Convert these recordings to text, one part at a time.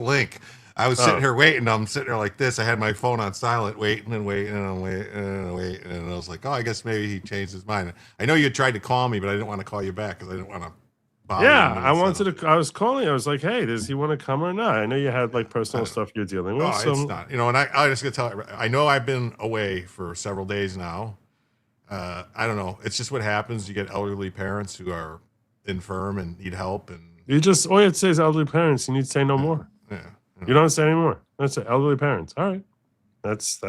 blink. I was sitting here waiting. I'm sitting there like this. I had my phone on silent, waiting and waiting and waiting and waiting. And I was like, oh, I guess maybe he changed his mind. I know you tried to call me, but I didn't want to call you back because I didn't want to bother you. Yeah, I was calling. I was like, hey, does he want to come or not? I know you had like personal stuff you're dealing with. No, it's not. And I just gonna tell you, I know I've been away for several days now. I don't know. It's just what happens. You get elderly parents who are infirm and need help, and all you have to say is elderly parents. You need to say no more. Yeah. You don't say anymore. That's it. Elderly parents. All right. That's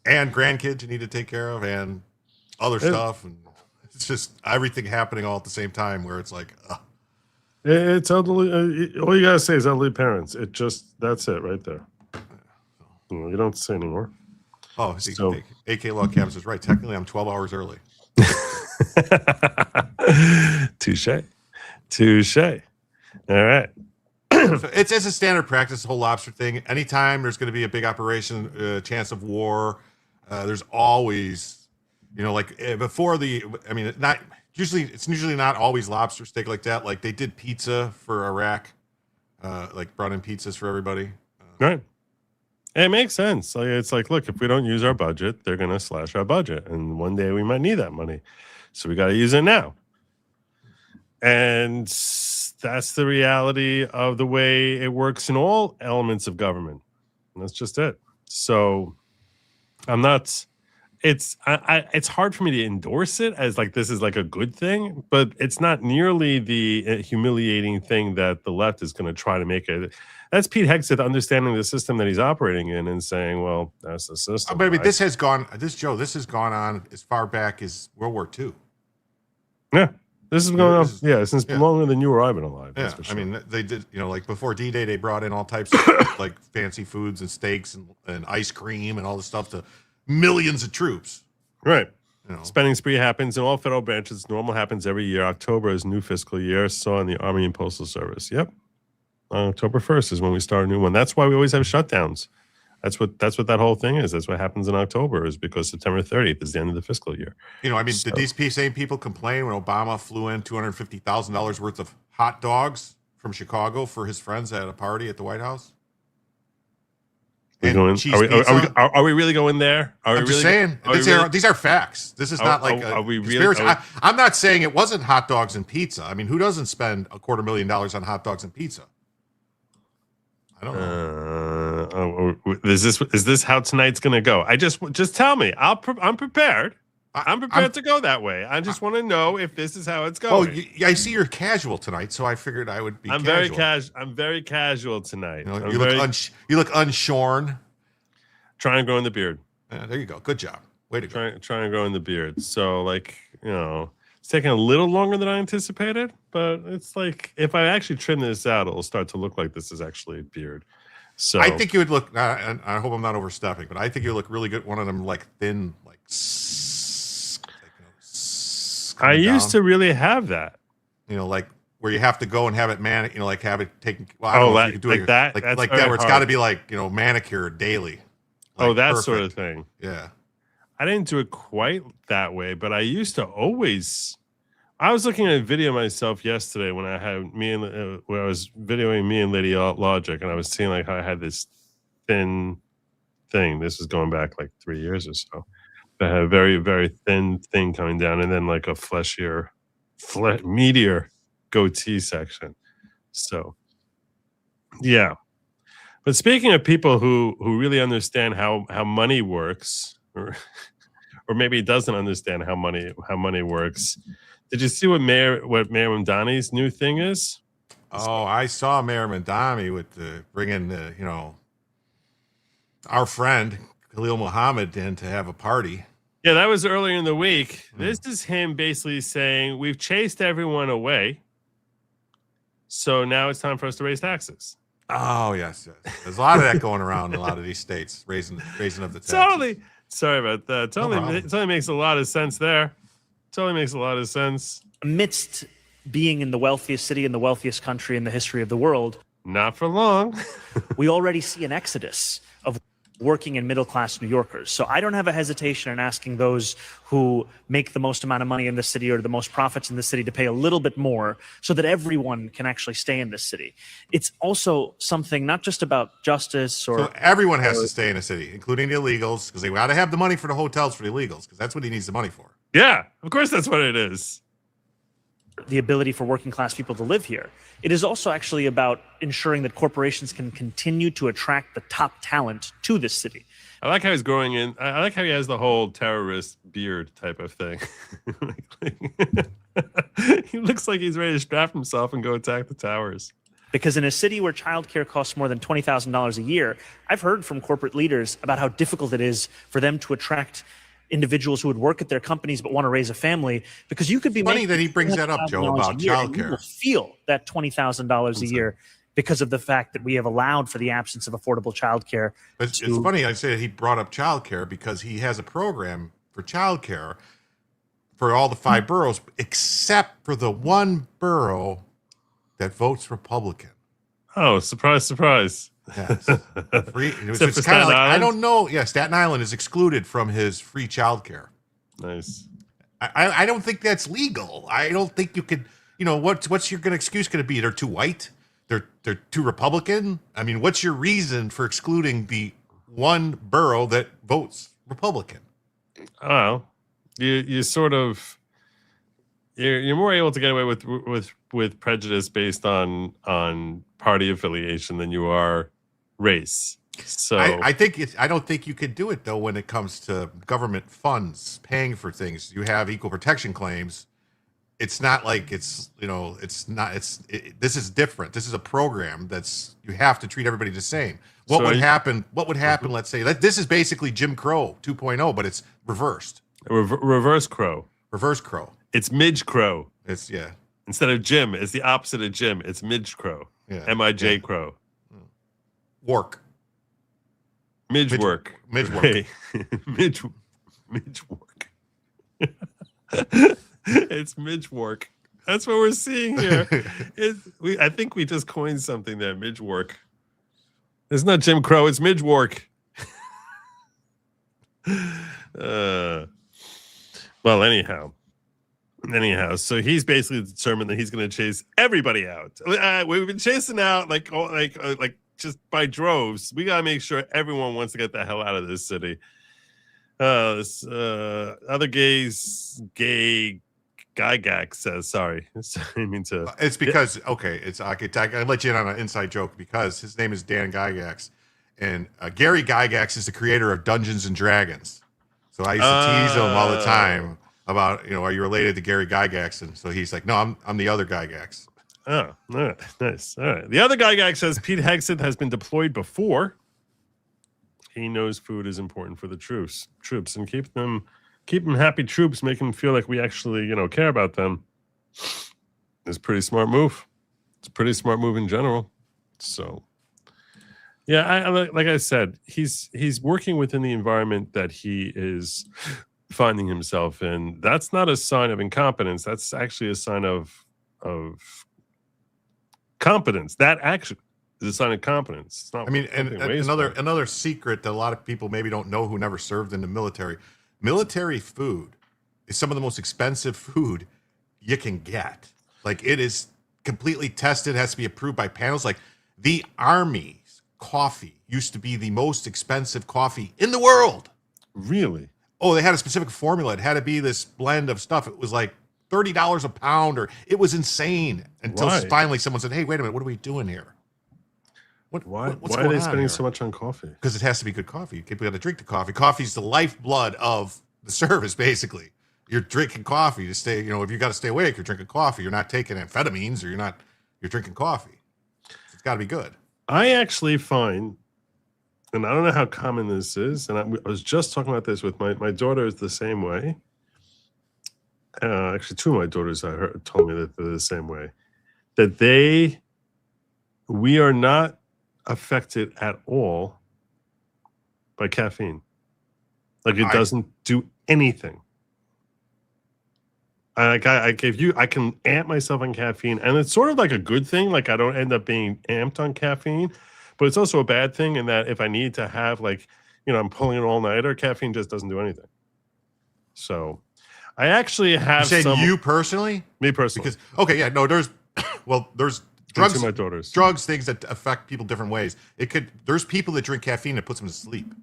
and grandkids you need to take care of and other stuff. And it's just everything happening all at the same time where it's like, it's elderly. All you got to say is elderly parents. That's it right there. You don't say anymore. Oh, so, AK Law Cabs is right. Technically, I'm 12 hours early. Touche. All right. So it's a standard practice, the whole lobster thing. Anytime there's going to be a big operation, chance of war, there's always, like before it's usually not always lobster steak like that. Like they did pizza for Iraq, like brought in pizzas for everybody. Right. It makes sense. It's like, look, if we don't use our budget, they're going to slash our budget. And one day we might need that money. So we got to use it now. And that's the reality of the way it works in all elements of government. And that's just it. So it's hard for me to endorse it as like this is like a good thing, but it's not nearly the humiliating thing that the left is going to try to make it. That's Pete Hegseth understanding the system that he's operating in and saying, well, that's the system. But I mean, this has gone on as far back as World War II. Yeah. This is going on, since longer than you or I've been alive. Yeah, for sure. I mean, they did, like before D-Day, they brought in all types of like fancy foods and steaks and ice cream and all this stuff to millions of troops. Right. Spending spree happens in all federal branches. Normal happens every year. October is new fiscal year. So in the Army and Postal Service. Yep. October 1st is when we start a new one. That's why we always have shutdowns. That's what that whole thing is. That's what happens in October is because September 30th is the end of the fiscal year. Did these same people complain when Obama flew in $250,000 worth of hot dogs from Chicago for his friends at a party at the White House? Are we really going there? I'm just saying. These are facts. This is not like a conspiracy. I'm not saying it wasn't hot dogs and pizza. I mean, who doesn't spend $250,000 on hot dogs and pizza? I don't know. Is this how tonight's going to go? Just tell me. I'm prepared. I'm prepared to go that way. I just want to know if this is how it's going. Oh, I see you're casual tonight, so I figured I would be. I'm very casual tonight. You look unshorn. Trying to grow in the beard. There you go. Good job. Way to go. Trying to grow in the beard. So it's taking a little longer than I anticipated, but it's like if I actually trim this out, it'll start to look like this is actually a beard. So I think you would look. And I hope I'm not overstepping, but I think you look really good. One of them like thin, like. I used to really have that. Like where you have to go and have it like have it taken. Well, I don't know if you can do like it that, like that, where it's got to be like manicured daily. Like that perfect. Sort of thing. Yeah. I didn't do it quite that way, but I used to always. I was looking at a video myself yesterday when I had where I was videoing me and Lady Logic, and I was seeing like how I had this thin thing. This is going back like 3 years or so. I had a very, very thin thing coming down, and then like a fleshier, meatier goatee section. So, yeah. But speaking of people who really understand how money works, or maybe doesn't understand how money works, did you see what Mayor Mamdani's new thing is? Oh, I saw Mayor Mamdani with bringing our friend Khalil Muhammad in to have a party. Yeah, that was earlier in the week. This is him basically saying we've chased everyone away, so now it's time for us to raise taxes. Oh yes. There's a lot of that going around in a lot of these states, raising of the taxes. Totally. Sorry about that. Totally makes a lot of sense there. Totally makes a lot of sense. Amidst being in the wealthiest city in the wealthiest country in the history of the world, not for long. we already see an exodus of. working and middle-class New Yorkers. So I don't have a hesitation in asking those who make the most amount of money in the city or the most profits in the city to pay a little bit more so that everyone can actually stay in this city. It's also something not just about justice or... So everyone has to stay in a city, including the illegals, because they got to have the money for the hotels for the illegals, because that's what he needs the money for. Yeah, of course that's what it is. The ability for working class people to live here. It is also actually about ensuring that corporations can continue to attract the top talent to this city. I like how he's growing in. I like how he has the whole terrorist beard type of thing. He looks like he's ready to strap himself and go attack the towers. Because in a city where childcare costs more than $20,000 a year, I've heard from corporate leaders about how difficult it is for them to attract individuals who would work at their companies but want to raise a family, because you could be funny that he brings that up, Joe, about childcare. You will feel that $20,000 a year because of the fact that we have allowed for the absence of affordable childcare. But it's funny I say that he brought up childcare because he has a program for childcare for all the 5 boroughs, except for the one borough that votes Republican. Oh, surprise, surprise. Yes. Free, it's Except for kind of Staten like, I Island? don't know. Yeah, Staten Island is excluded from his free childcare. Nice. I don't think that's legal. I don't think you could. You know what's your good excuse going to be? They're too white. They're too Republican. I mean, what's your reason for excluding the one borough that votes Republican? Oh, you sort of you're more able to get away with prejudice based on party affiliation than you are race. So I don't think you could do it though when it comes to government funds paying for things. You have equal protection claims. It's not like this is different. This is a program that's, you have to treat everybody the same. What would happen? Let's say that this is basically Jim Crow 2.0, but it's reversed. Reverse Crow. Reverse Crow. It's Midge Crow. It's Instead of Jim, it's the opposite of Jim. It's Midge Crow. Yeah. M-I-J Crow. Work. Midge work. Midge work. Hey. Midge work. It's Midge work. That's what we're seeing here. I think we just coined something there. Midge work. It's not Jim Crow. It's Midge work. Well, anyhow, so he's basically determined that he's going to chase everybody out. We've been chasing out like just by droves. We got to make sure everyone wants to get the hell out of this city. Other gay Gygax says, sorry. I mean to. It's because I let you in on an inside joke because his name is Dan Gygax, and Gary Gygax is the creator of Dungeons and Dragons. So I used to tease him all the time about, are you related to Gary Gygax? And so he's like, no, I'm the other Gygax. Oh, all right, nice. All right. The other Gygax says Pete Hegseth has been deployed before. He knows food is important for the troops, and keep them happy troops, make them feel like we actually, care about them. It's a pretty smart move. It's a pretty smart move in general. So, yeah, I like I said, he's working within the environment that he is finding himself in. That's not a sign of incompetence. That's actually a sign of competence. That actually is a sign of competence. It's not. I mean, and another secret that a lot of people maybe don't know who never served in the military. Military food is some of the most expensive food you can get. Like, it is completely tested, has to be approved by panels. Like, the Army's coffee used to be the most expensive coffee in the world. Really? Oh, they had a specific formula. It had to be this blend of stuff. It was like $30 a pound, or it was insane until finally someone said, hey, wait a minute, what are we doing here? Why are they spending so much on coffee? Because it has to be good coffie. People got to drink the coffee. Coffee's the lifeblood of the service, basically. You're drinking coffee to stay, if you got to stay awake, you're drinking coffee. You're not taking amphetamines, or you're drinking coffee. So it's got to be good. I actually find, and I don't know how common this is, and I was just talking about this with my daughter is the same way. Actually, two of my daughters told me that they're the same way. That we are not affected at all by caffeine. Like, it doesn't do anything. I can amp myself on caffeine, and it's sort of like a good thing. Like, I don't end up being amped on caffeine, but it's also a bad thing in that if I need to have, like, I'm pulling an all-nighter, caffeine just doesn't do anything. So I actually You have saying some. you personally? Me personally. Because there's there's And drugs, to my daughters. things that affect people different ways. There's people that drink caffeine that puts them to sleep.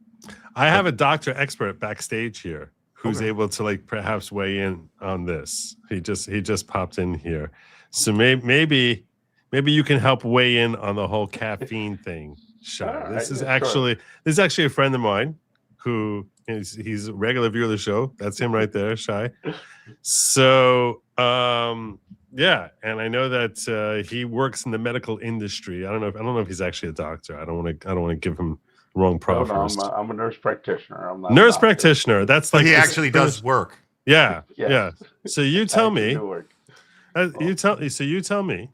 I have a doctor expert backstage here who's Okay. able to like perhaps weigh in on this. He just popped in here. So maybe you can help weigh in on the whole caffeine thing, Shai. All This right, is yeah, actually a friend of mine who he's a regular viewer of the show. That's him right there, Shai. So yeah, and I know that he works in the medical industry. I don't know if he's actually a doctor. I don't want to give him wrong No, proffers. I'm a nurse practitioner. I'm not a Nurse doctor. practitioner. That's But like he this- actually does work. Yeah, Yes. yeah. So you tell I me. do work. You tell me.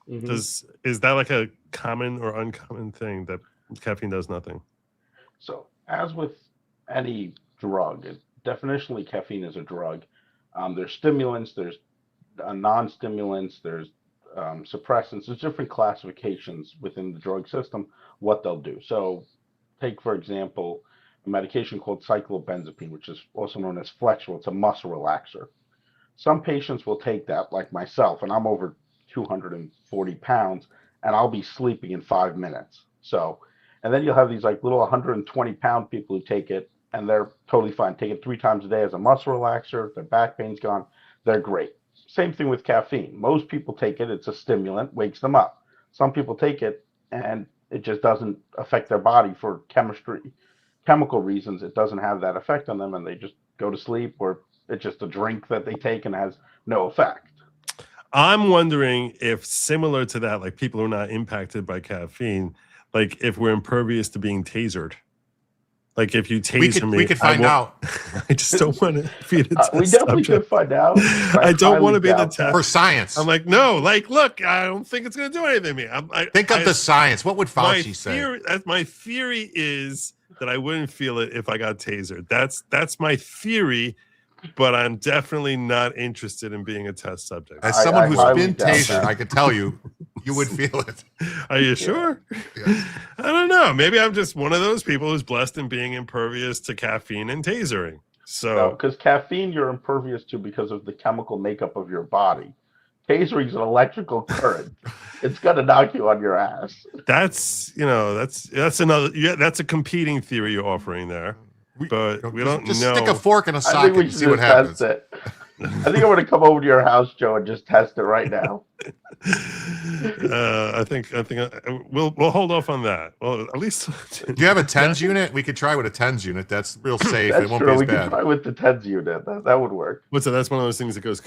Mhm. Is that like a common or uncommon thing that caffeine does nothing? So, as with any drug, definitionally caffeine is a drug. There's stimulants, there's non-stimulants, there's suppressants. There's different classifications within the drug system, what they'll do. So, take, for example, a medication called cyclobenzapine, which is also known as Flexeril. It's a muscle relaxer. Some patients will take that, like myself, and I'm over 240 pounds, and I'll be sleeping in 5 minutes. So, and then you'll have these like little 120-pound people who take it, and they're totally fine. Take it 3 times a day as a muscle relaxer. Their back pain's gone. They're great. Same thing with caffeine. Most people take it. It's a stimulant, wakes them up. Some people take it, and it just doesn't affect their body for chemical reasons. It doesn't have that effect on them, and they just go to sleep, or it's just a drink that they take and has no effect. I'm wondering if similar to that, like people who are not impacted by caffeine, like if we're impervious to being tasered. Like if you taser me, We could find out. I just don't want to be the test We definitely subject. could find out. I don't want to be the doubt test. For science. I'm like, no, like, look, I don't think it's going to do anything to me. Think of the science. What would Fauci say? My theory is that I wouldn't feel it if I got tasered. That's my theory, but I'm definitely not interested in being a test subject. As someone I who's highly been doubt tasered, that. I could tell you would feel it. Are you sure? Yeah. I don't know. Maybe I'm just one of those people who's blessed in being impervious to caffeine and tasering. So because caffeine you're impervious to because of the chemical makeup of your body. Tasering is an electrical current. It's gonna knock you on your ass. that's another. Yeah, that's a competing theory you're offering there. But we don't just know. stick a fork in a I socket think we and should see what just happens. test it. I think I'm gonna come over to your house, Joe, and just test it right now. I think we'll hold off on that. Well, at least Do you have a TENS unit? We could try with a TENS unit. That's real safe. That's It won't true. be We as can bad. try with the TENS unit. That would work. what's that? That's one of those things that goes.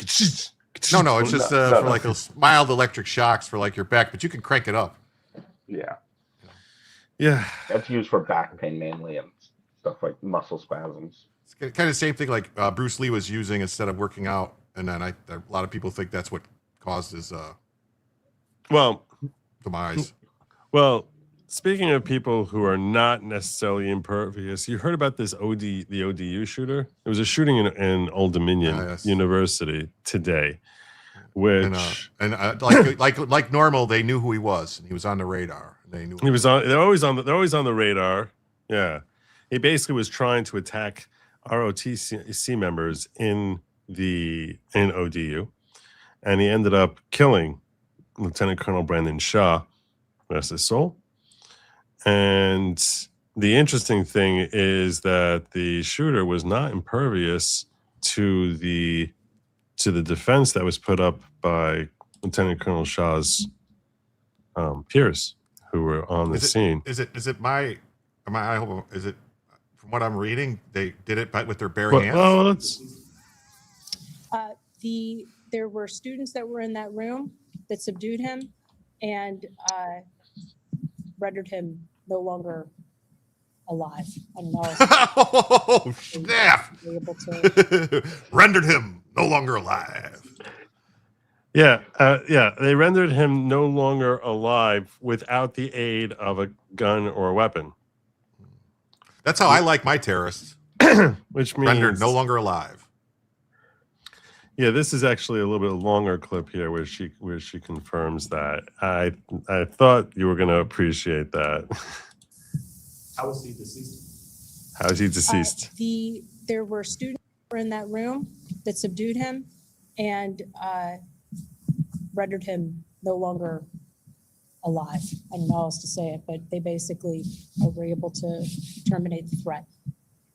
No, it's just No, for no. like those mild electric shocks for like your back, but you can crank it up. Yeah, Yeah. that's used for back pain mainly and stuff like muscle spasms. It's kind of the same thing like Bruce Lee was using instead of working out, and then a lot of people think that's what caused his Well, demise. Well, speaking of people who are not necessarily impervious, you heard about the ODU shooter? It was a shooting in Old Dominion Yes. University today, which And like normal, they knew who he was, and he was on the radar. They knew he was on. They're always on the radar. Yeah, he basically was trying to attack ROTC members in ODU, and he ended up killing Lieutenant Colonel Brandon Shaw, rest his soul. And the interesting thing is that the shooter was not impervious to the defense that was put up by Lieutenant Colonel Shaw's peers who were on the scene. Is it I hope is it from what I'm reading, they did it with their bare hands? Well, let's. There were students that were in that room that subdued him and rendered him no longer alive. I don't know. Oh, snap! Be able to, Rendered him no longer alive. Yeah, they rendered him no longer alive without the aid of a gun or a weapon, That's how I like my terrorists. which means Rendered no longer alive. Yeah, this is actually a little bit longer clip here where she confirms that. I thought you were going to appreciate that. I was the deceased. How is he deceased? There were students who were in that room that subdued him and rendered him no longer alive. I don't know how else to say it, but they basically were able to terminate the threat.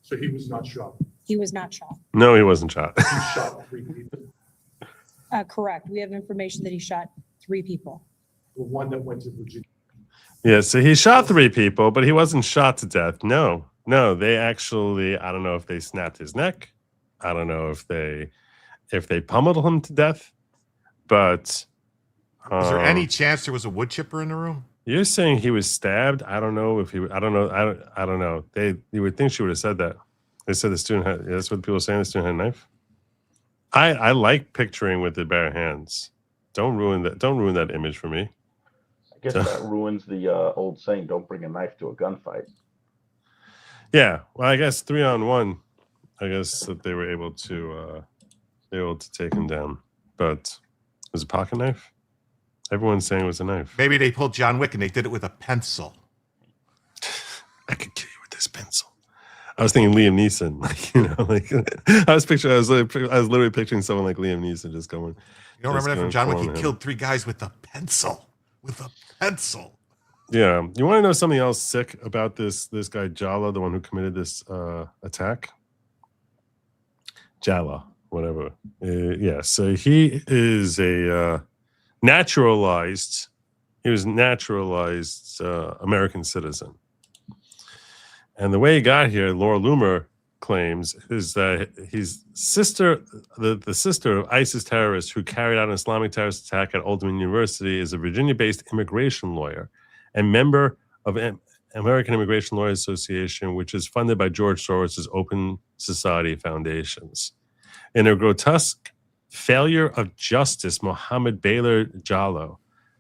So he was not shot. He was not shot. No, he wasn't shot. He shot 3 people. Correct. We have information that he shot 3 people. The one that went to Virginia. Yeah, so he shot 3 people, but he wasn't shot to death. No, they actually, I don't know if they snapped his neck. I don't know if they pummeled him to death, but Is there any chance there was a wood chipper in the room? you're saying he was stabbed? I don't know if he, I don't know. You would think she would have said that. They said the student had, that's what people are saying, the student had a knife. I like picturing with the bare hands. Don't ruin that image for me. I guess that ruins the old saying, don't bring a knife to a gunfight. Yeah, well, I guess 3-on-1. I guess that they were able to take him down, but it was a pocket knife. Everyone's saying it was a knife. Maybe they pulled John Wick and they did it with a pencil. I could kill you with this pencil. I was thinking Liam Neeson, I was literally picturing someone like Liam Neeson just going. You don't remember that from John Wick? He him. killed 3 guys with a pencil. With a pencil. Yeah. You want to know something else sick about this guy Jala, the one who committed this attack? Jala, whatever. Yeah. So he is a naturalized American citizen. And the way he got here, Laura Loomer claims, is that he's the sister of ISIS terrorist who carried out an Islamic terrorist attack at Old Dominion University, is a Virginia-based immigration lawyer and member of American Immigration Lawyers Association, which is funded by George Soros' Open Society Foundations. In a grotesque failure of justice, Mohammed Baylor Jallo,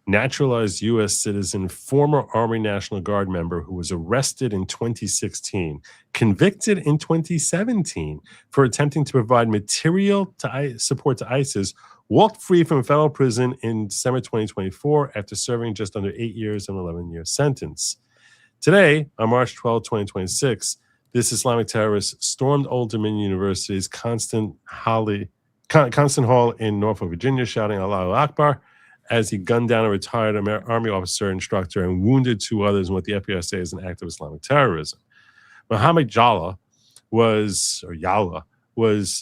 naturalized U.S. citizen, former Army National Guard member who was arrested in 2016, convicted in 2017 for attempting to provide material support to ISIS, walked free from federal prison in December 2024 after serving just under 8 years and 11-year sentence. Today, on March 12, 2026, this Islamic terrorist stormed Old Dominion University's Constant Hall in Norfolk, Virginia, shouting Allahu Akbar, as he gunned down a retired Army officer instructor and wounded 2 others in what the FBI say is an act of Islamic terrorism. Mohammed Yalla was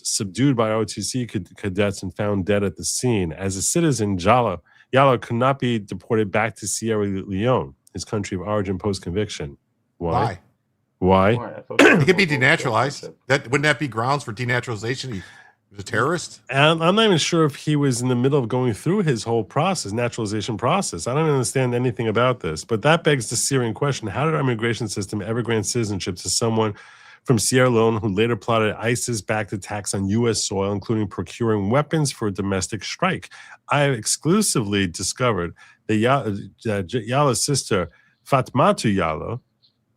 subdued by OTC cadets and found dead at the scene. As a citizen, Yalla could not be deported back to Sierra Leone, his country of origin post-conviction. Why? He could be denaturalized. Wouldn't that be grounds for denaturalization? He was a terrorist? And I'm not even sure if he was in the middle of going through his whole process, naturalization process. I don't understand anything about this. But that begs the searing question: how did our immigration system ever grant citizenship to someone from Sierra Leone who later plotted ISIS-backed attacks on U.S. soil, including procuring weapons for a domestic strike? I have exclusively discovered that Yala's sister, Fatmatu Yalo,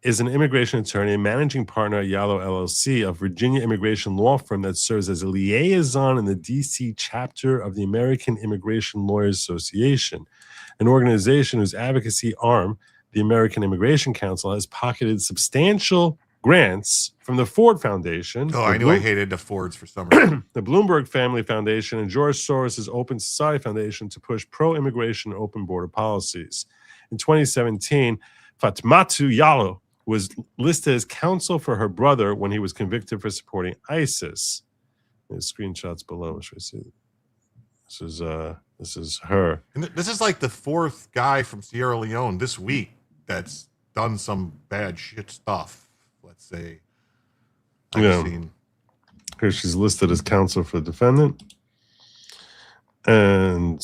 is an immigration attorney and managing partner at Yalo LLC, a Virginia immigration law firm that serves as a liaison in the D.C. chapter of the American Immigration Lawyers Association, an organization whose advocacy arm, the American Immigration Council, has pocketed substantial grants from the Ford Foundation. Oh, I knew I hated the Fords for some reason. The Bloomberg Family Foundation and George Soros' Open Society Foundation to push pro-immigration and open border policies. In 2017, Fatmatu Yalo was listed as counsel for her brother when he was convicted for supporting ISIS. There's screenshots below. Should I see? This is her. And this is like the 4th guy from Sierra Leone this week that's done some bad shit stuff. Let's say. I've seen. Here she's listed as counsel for the defendant, and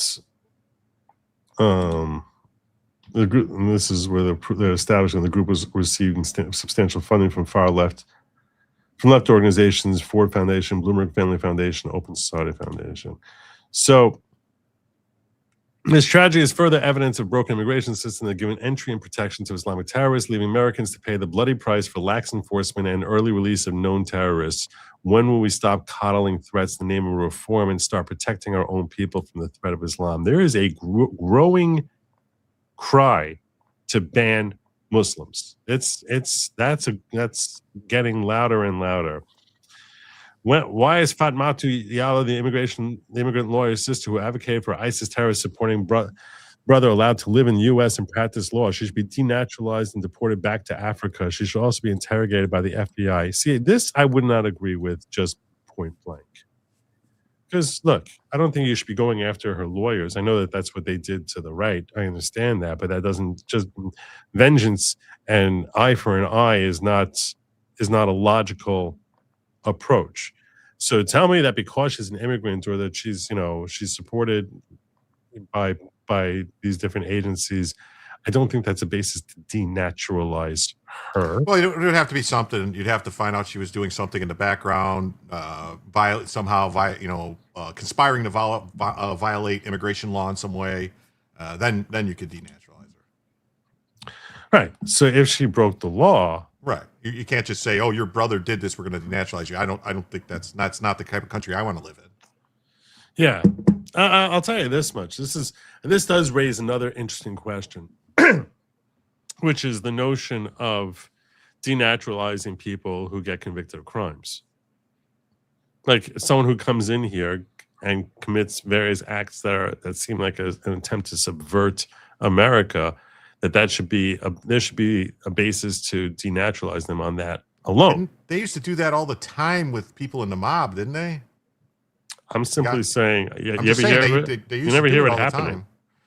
the group, and this is where they're establishing the group was receiving substantial funding from left organizations, Ford Foundation, Bloomberg Family Foundation, Open Society Foundation. So this tragedy is further evidence of broken immigration system that given entry and protection to Islamic terrorists, leaving Americans to pay the bloody price for lax enforcement and early release of known terrorists. When will we stop coddling threats in the name of reform and start protecting our own people from the threat of Islam? There is a growing cry to ban Muslims. That's getting louder and louder. Why is Fatmatu Yalla, the immigrant lawyer's sister who advocated for ISIS terrorists supporting brother, allowed to live in the U.S. and practice law? She should be denaturalized and deported back to Africa. She should also be interrogated by the FBI. See, this I would not agree with, just point blank. Because look, I don't think you should be going after her lawyers. I know that that's what they did to the right. I understand that, but that doesn't just vengeance and eye for an eye is not a logical approach. So tell me that because she's an immigrant or that she's supported by these different agencies, I don't think that's a basis to denaturalize her. Well, it would have to be something. You'd have to find out she was doing something in the background, conspiring to violate immigration law in some way. Then you could denaturalize her. Right. So if she broke the law, right, you can't just say, "Oh, your brother did this. We're going to denaturalize you." I don't think that's not the type of country I want to live in. Yeah, I'll tell you this much. This does raise another interesting question, which is the notion of denaturalizing people who get convicted of crimes. Like someone who comes in here and commits various acts that seem like an attempt to subvert America, there should be a basis to denaturalize them on that alone. They used to do that all the time with people in the mob, didn't they? I'm simply saying, you never hear it happening.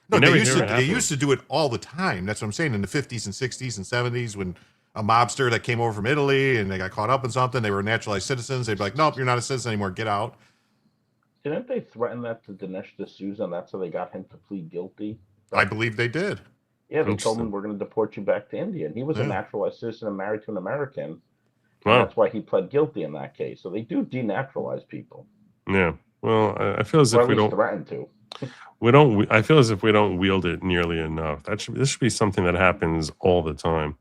No, they used to do it all the time. That's what I'm saying. In the 50s and 60s and 70s, when a mobster that came over from Italy and they got caught up in something, they were naturalized citizens. They'd be like, "Nope, you're not a citizen anymore. Get out." Didn't they threaten that to Dinesh D'Souza, and that's how they got him to plead guilty? I believe they did. Yeah, they told him, "We're going to deport you back to India," and he was a naturalized citizen and married to an American. Wow. That's why he pled guilty in that case. So they do denaturalize people. Yeah. Well, I feel as if we don't threaten to. I feel as if we don't wield it nearly enough. This should be something that happens all the time.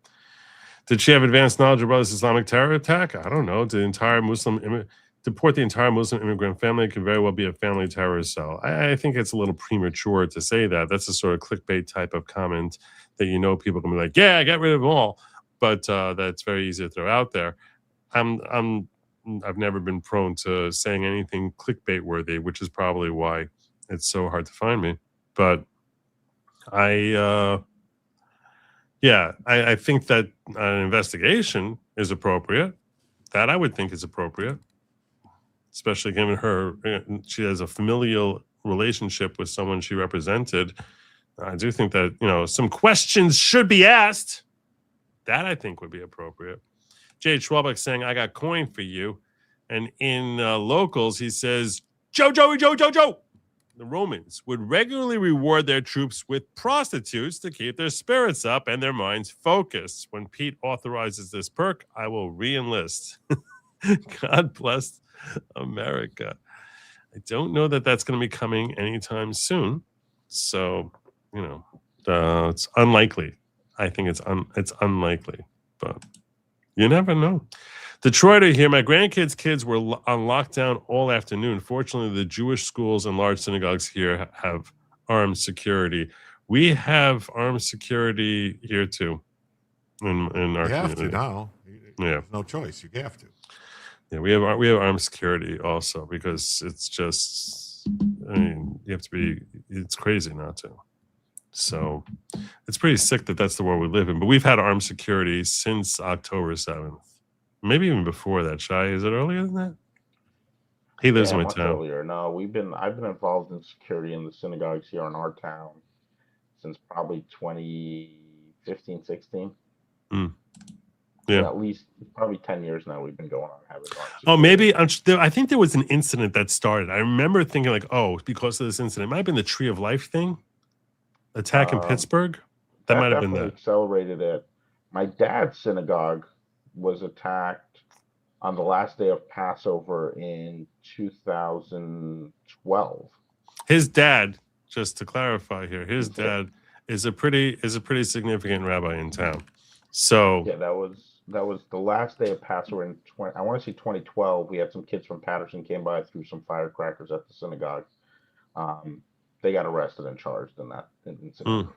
Did she have advanced knowledge about this Islamic terror attack? I don't know. Deport the entire Muslim immigrant family could very well be a family terrorist cell. I think it's a little premature to say that. That's a sort of clickbait type of comment that people can be like, "Yeah, get rid of them all," but that's very easy to throw out there. I've never been prone to saying anything clickbait worthy, which is probably why it's so hard to find me. But I think that an investigation is appropriate. That I would think is appropriate, especially given she has a familial relationship with someone she represented. I do think that, some questions should be asked. That I think would be appropriate. Jade Schwalbeck saying, "I got coin for you." And in locals, he says, Joe. The Romans would regularly reward their troops with prostitutes to keep their spirits up and their minds focused. When Pete authorizes this perk, I will re-enlist. God bless America. I don't know that that's going to be coming anytime soon. So, it's unlikely. I think it's unlikely, but you never know. Detroiter here. My grandkids' kids were on lockdown all afternoon. Fortunately, the Jewish schools and large synagogues here have armed security. We have armed security here too. In our community. To now. Yeah, no choice. You have to. Yeah, we have armed security also because it's just. You have to be. It's crazy not to. So it's pretty sick that that's the world we live in. But we've had armed security since October 7th. Maybe even before that. Shai, is it earlier than that? He lives in my town. Earlier. No, I've been involved in security in the synagogues here in our town since probably 2015, 16. Yeah. So at least probably 10 years now we've been going on having armed security. Oh, maybe I think there was an incident that started. I remember thinking like, oh, because of this incident. It might have been the Tree of Life thing. Attack in Pittsburgh. That might have been that. Accelerated it. My dad's synagogue was attacked on the last day of Passover in 2012. His dad, just to clarify here, his dad is a pretty significant rabbi in town. So yeah, that was the last day of Passover in 2012. We had some kids from Patterson came by, threw some firecrackers at the synagogue. They got arrested and charged in that incident.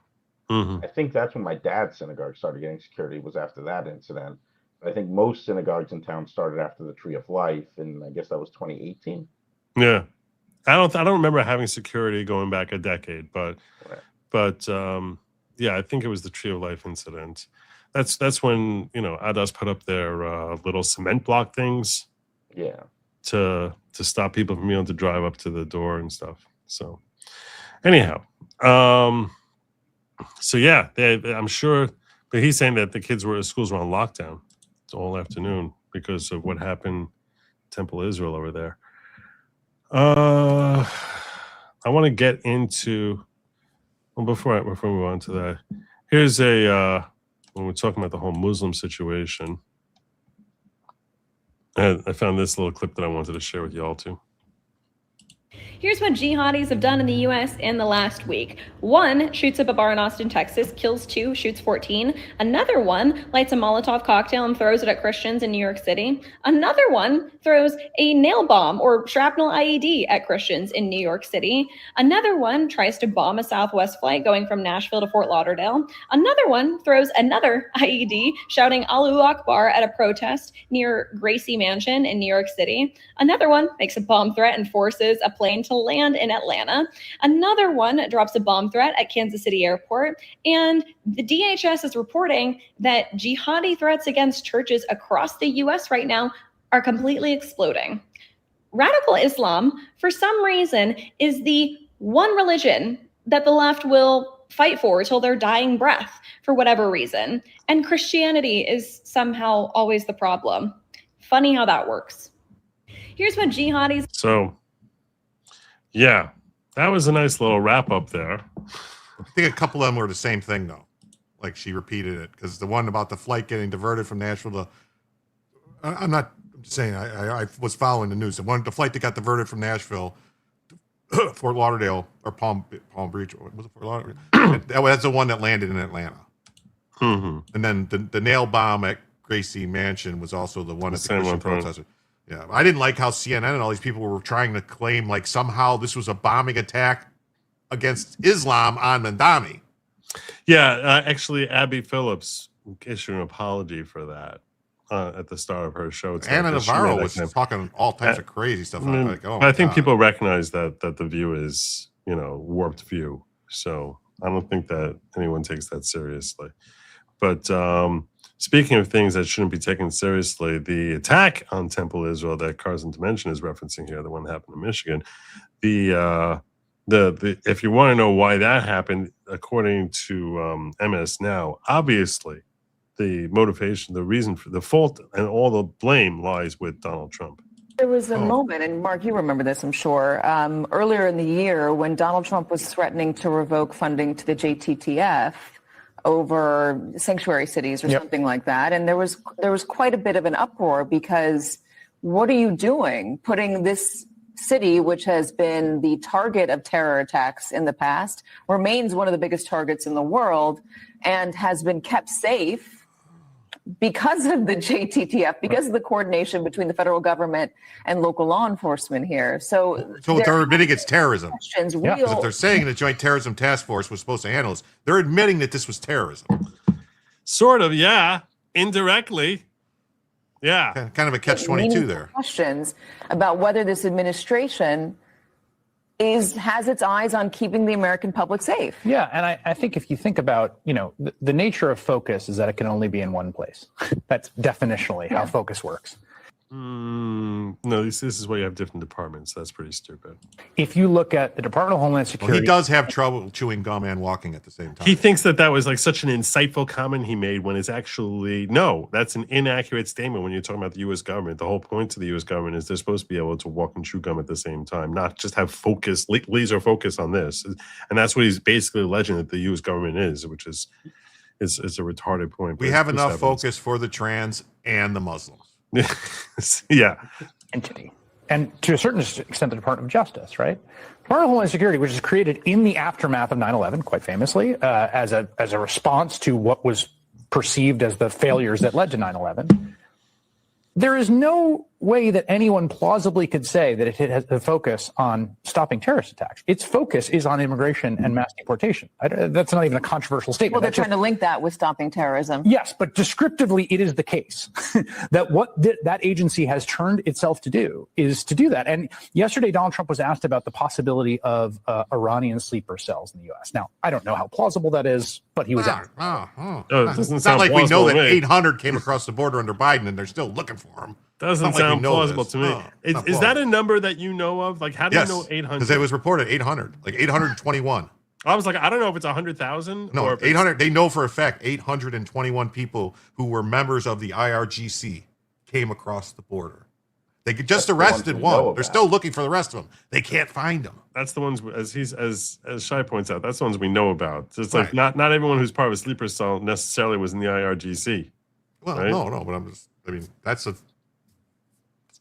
Mhm. I think that's when my dad's synagogue started getting security, was after that incident. I think most synagogues in town started after the Tree of Life, and I guess that was 2018. Yeah. I don't remember having security going back a decade, but Right. yeah, I think it was the Tree of Life incident. That's when, Adas put up their little cement block things Yeah. to stop people from being able to drive up to the door and stuff. So anyhow, so yeah, I'm sure, but he's saying that the schools were on lockdown all afternoon because of what happened Temple Israel over there. I want to get into, well, before we move on to that, here's when we're talking about the whole Muslim situation, I found this little clip that I wanted to share with y'all too. Here's what jihadis have done in the U.S. in the last week. One shoots up a bar in Austin, Texas, kills 2, shoots 14. Another one lights a Molotov cocktail and throws it at Christians in New York City. Another one throws a nail bomb or shrapnel IED at Christians in New York City. Another one tries to bomb a Southwest flight going from Nashville to Fort Lauderdale. Another one throws another IED shouting Allahu Akbar at a protest near Gracie Mansion in New York City. Another one makes a bomb threat and forces a plane to land in Atlanta. Another one drops a bomb threat at Kansas City Airport. And the DHS is reporting that jihadi threats against churches across the US right now are completely exploding. Radical Islam, for some reason, is the one religion that the left will fight for till their dying breath for whatever reason. And Christianity is somehow always the problem. Funny how that works. Here's what jihadis... So, yeah, that was a nice little wrap up there. I think a couple of them were the same thing, though. Like she repeated it, because the one about the flight getting diverted from Nashville to, I'm just saying, I was following the news. The flight that got diverted from Nashville to Fort Lauderdale or Palm Beach, was it Fort Lauderdale? That's the one that landed in Atlanta. Mm-hmm. And then the nail bomb at Gracie Mansion was also the one at the same Christian one, protester. Yeah, I didn't like how CNN and all these people were trying to claim like somehow this was a bombing attack against Islam on Mandami. Yeah, actually, Abby Phillips issued an apology for that at the start of her show. Anna Navarro was talking all types of crazy stuff. I think people recognize that the view is, warped view. So I don't think that anyone takes that seriously. But speaking of things that shouldn't be taken seriously, the attack on Temple Israel that Carlson Dimension is referencing here, the one that happened in Michigan, the if you want to know why that happened, according to MS Now, obviously the motivation, the reason for the fault and all the blame lies with Donald Trump. There was a moment, and Mark, you remember this, I'm sure, earlier in the year when Donald Trump was threatening to revoke funding to the JTTF over sanctuary cities or something like that. And there was quite a bit of an uproar because what are you doing putting this city, which has been the target of terror attacks in the past, remains one of the biggest targets in the world and has been kept safe because of the JTTF, because of the coordination between the federal government and local law enforcement here. So they're admitting it's terrorism. Because if they're saying the Joint Terrorism Task Force was supposed to handle this, they're admitting that this was terrorism. Sort of, yeah. Indirectly. Yeah. Kind of a catch-22 there. Questions about whether this administration has its eyes on keeping the American public safe. Yeah, and I think if you think about, the nature of focus is that it can only be in one place. That's definitionally how focus works. No, this is why you have different departments. That's pretty stupid. If you look at the Department of Homeland Security... Well, he does have trouble chewing gum and walking at the same time. He thinks that was like such an insightful comment he made when it's actually, no, that's an inaccurate statement when you're talking about the U.S. government. The whole point to the U.S. government is they're supposed to be able to walk and chew gum at the same time, not just have laser focus on this. And that's what he's basically alleging that the U.S. government is, which is a retarded point. We have enough focus for the trans and the Muslims. Yeah. Entity. And to a certain extent, the Department of Justice, right? Department of Homeland Security, which is created in the aftermath of 9/11, quite famously, as a response to what was perceived as the failures that led to 9/11. There is no way that anyone plausibly could say that it has a focus on stopping terrorist attacks. Its focus is on immigration and mass deportation. That's not even a controversial statement. Well, they're trying to link that with stopping terrorism. Yes, but descriptively, it is the case that what that agency has turned itself to do is to do that. And yesterday, Donald Trump was asked about the possibility of Iranian sleeper cells in the U.S. Now, I don't know how plausible that is, but he was asked. It's not like we know that 800 came across the border under Biden and they're still looking for them. Doesn't sound plausible to me. Is that a number that you know of? Like, how do you know 800? Because it was reported 800, like 821. I was like, I don't know if it's 100,000. No, 800. They know for a fact 821 people who were members of the IRGC came across the border. They just arrested one. They're still looking for the rest of them. They can't find them. That's the ones, as Shai points out, that's the ones we know about. So it's like not everyone who's part of a sleeper cell necessarily was in the IRGC. Well, right? no, but it's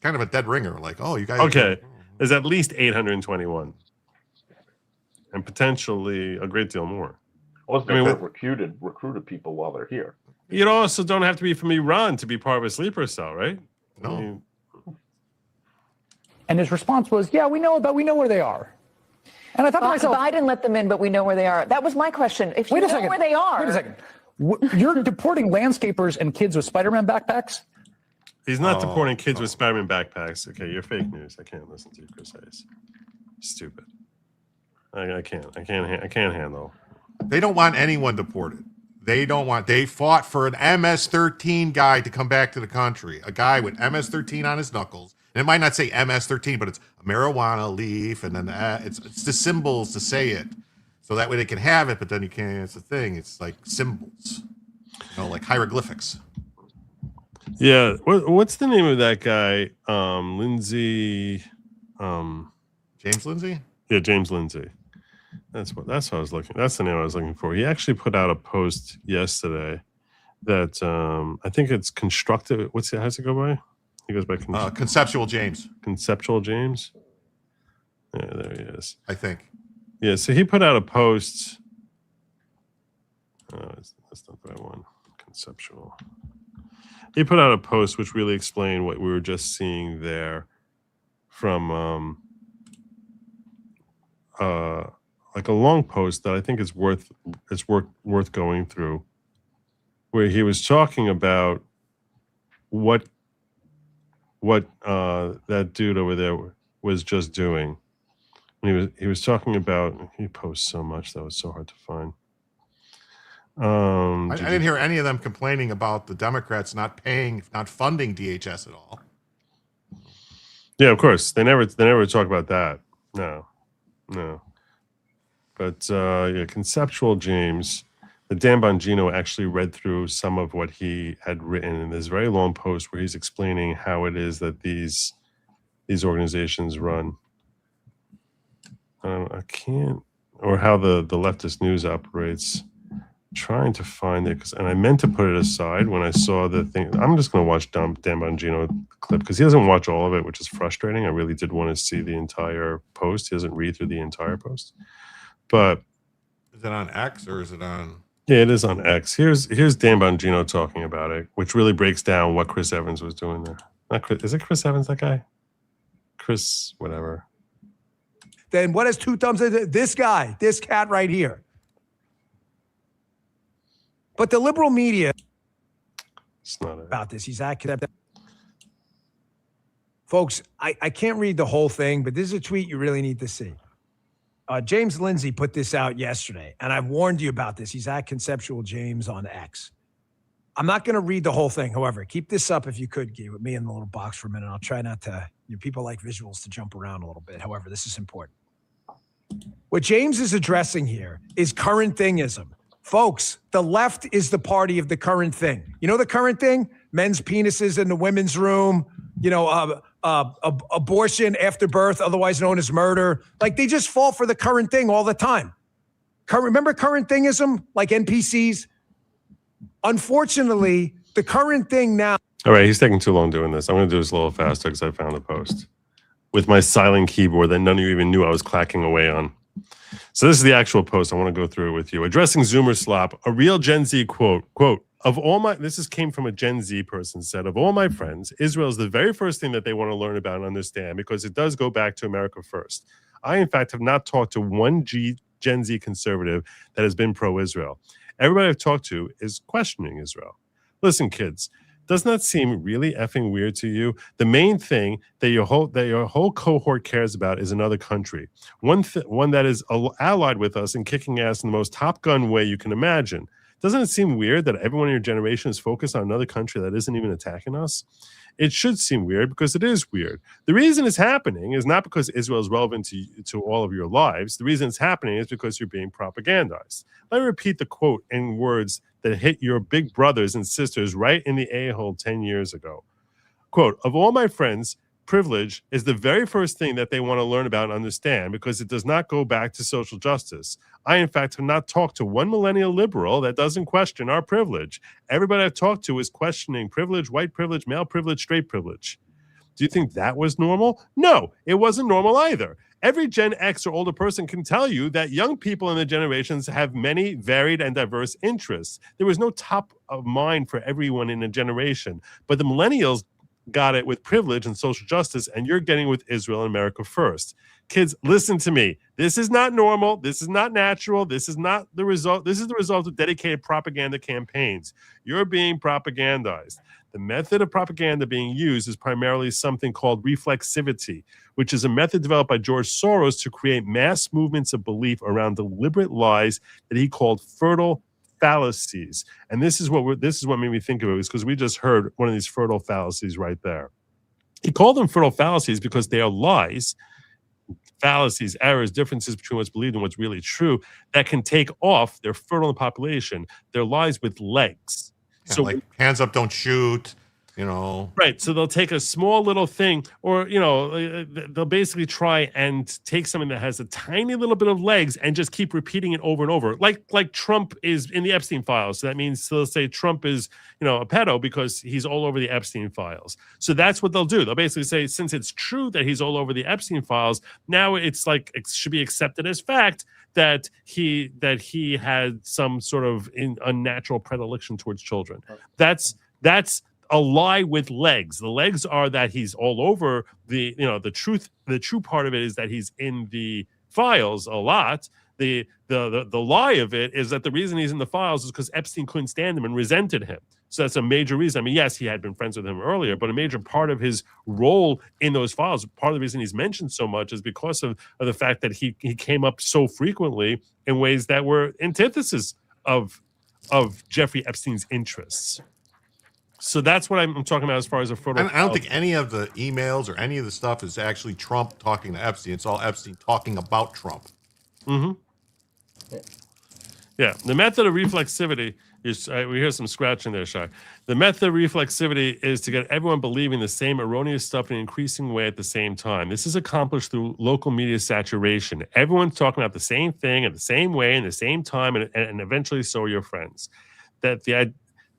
kind of a dead ringer. Like, oh, you guys. Okay, there's at least 821, and potentially a great deal more. Well, they recruited people while they're here. You also don't have to be from Iran to be part of a sleeper cell, right? No. And his response was, "Yeah, we know where they are." And I thought to myself, Biden let them in, but we know where they are. That was my question. If you know where they are, wait a second. You're deporting landscapers and kids with Spider-Man backpacks? He's not deporting kids with Spider-Man backpacks. Okay, you're fake news. I can't listen to you, Chris Hayes. Stupid. I can't handle. They don't want anyone deported. They fought for an MS-13 guy to come back to the country. A guy with MS-13 on his knuckles. And it might not say MS-13, but it's a marijuana leaf, and then it's the symbols to say it. So that way they can have it, but then you can't. It's the thing. It's like symbols, like hieroglyphics. Yeah. What's the name of that guy? Lindsay. James Lindsay? Yeah, James Lindsay. That's what I was looking. That's the name I was looking for. He actually put out a post yesterday that I think it's constructive. How's it go by? He goes by Conceptual James. Conceptual James. Yeah, there he is. I think. Yeah, so he put out a post. That's not the right one. Conceptual. He put out a post which really explained what we were just seeing there from like a long post that I think is worth going through, where he was talking about what that dude over there was just doing. And he was talking about, he posts so much that was so hard to find. I didn't hear any of them complaining about the Democrats not funding DHS at all. Yeah, of course. They never talk about that. No. But Conceptual James, the Dan Bongino actually read through some of what he had written in this very long post where he's explaining how it is that these organizations run. I can't, or how the leftist news operates. I'm trying to find it, and I meant to put it aside when I saw the thing. I'm just going to watch Dan Bongino clip because he doesn't watch all of it, which is frustrating. I really did want to see the entire post. He doesn't read through the entire post. But is it on X or is it on? Yeah, it is on X. Here's Dan Bongino talking about it, which really breaks down what Chris Evans was doing there. Not Chris, is it Chris Evans, that guy? Chris, whatever. Then what has two thumbs? This guy, this cat right here. But the liberal media it's not about this. He's accurate. Folks, I can't read the whole thing, but this is a tweet you really need to see. James Lindsay put this out yesterday, and I've warned you about this. He's at Conceptual James on X. I'm not going to read the whole thing. However, keep this up if you could, Guy, with me in the little box for a minute. I'll try not to, people like visuals to jump around a little bit. However, this is important. What James is addressing here is current thingism. Folks, the left is the party of the current thing. You know the current thing? Men's penises in the women's room, abortion after birth, otherwise known as murder. Like, they just fall for the current thing all the time. Remember current thingism, like NPCs? Unfortunately, the current thing now. All right, he's taking too long doing this. I'm going to do this a little faster because I found the post with my silent keyboard that none of you even knew I was clacking away on. So this is the actual post. I want to go through it with you. Addressing Zoomer slop, a real Gen Z quote, came from a Gen Z person, said, of all my friends, Israel is the very first thing that they want to learn about and understand, because it does go back to America first. I, in fact, have not talked to one Gen Z conservative that has been pro-Israel. Everybody I've talked to is questioning Israel. Listen, kids, doesn't that seem really effing weird to you? The main thing that your whole cohort cares about is another country, one that is allied with us and kicking ass in the most Top Gun way you can imagine. Doesn't it seem weird that everyone in your generation is focused on another country that isn't even attacking us? It should seem weird because it is weird. The reason it's happening is not because Israel is relevant to all of your lives. The reason it's happening is because you're being propagandized. Let me repeat the quote in words that hit your big brothers and sisters right in the a-hole 10 years ago. Quote, of all my friends, privilege is the very first thing that they want to learn about and understand, because it does not go back to social justice. I, in fact, have not talked to one millennial liberal that doesn't question our privilege. Everybody I've talked to is questioning privilege, white privilege, male privilege, straight privilege. Do you think that was normal? No, it wasn't normal either. Every Gen X or older person can tell you that young people in the generations have many varied and diverse interests. There was no top of mind for everyone in a generation, but the millennials got it with privilege and social justice, and you're getting with Israel and America first. Kids, listen to me. This is not normal. This is not natural. This is not the result. This is the result of dedicated propaganda campaigns. You're being propagandized. The method of propaganda being used is primarily something called reflexivity, which is a method developed by George Soros to create mass movements of belief around deliberate lies that he called fertile fallacies. And this is what made me think of it, is because we just heard one of these fertile fallacies right there. He called them fertile fallacies because they are lies, fallacies, errors, differences between what's believed and what's really true that can take off. They're fertile in the population. They're lies with legs. Yeah, so like hands up, don't shoot. Right. So they'll take a small little thing, or, they'll basically try and take something that has a tiny little bit of legs and just keep repeating it over and over. Like Trump is in the Epstein files. So that means they'll say Trump is, a pedo because he's all over the Epstein files. So that's what they'll do. They'll basically say, since it's true that he's all over the Epstein files, now it's like it should be accepted as fact that he had some sort of unnatural predilection towards children. That's a lie with legs. The legs are that he's all over the true part of it is that he's in the files a lot. The lie of it is that the reason he's in the files is because Epstein couldn't stand him and resented him. So that's a major reason. I mean, yes, he had been friends with him earlier, but a major part of his role in those files, part of the reason he's mentioned so much, is because of the fact that he came up so frequently in ways that were antithesis of Jeffrey Epstein's interests. So that's what I'm talking about as far as a fertile. I don't think any of the emails or any of the stuff is actually Trump talking to Epstein. It's all Epstein talking about Trump. Mm-hmm. Yeah. The method of reflexivity is, we hear some scratching there, Shai. The method of reflexivity is to get everyone believing the same erroneous stuff in an increasing way at the same time. This is accomplished through local media saturation. Everyone's talking about the same thing in the same way in the same time, and eventually so are your friends.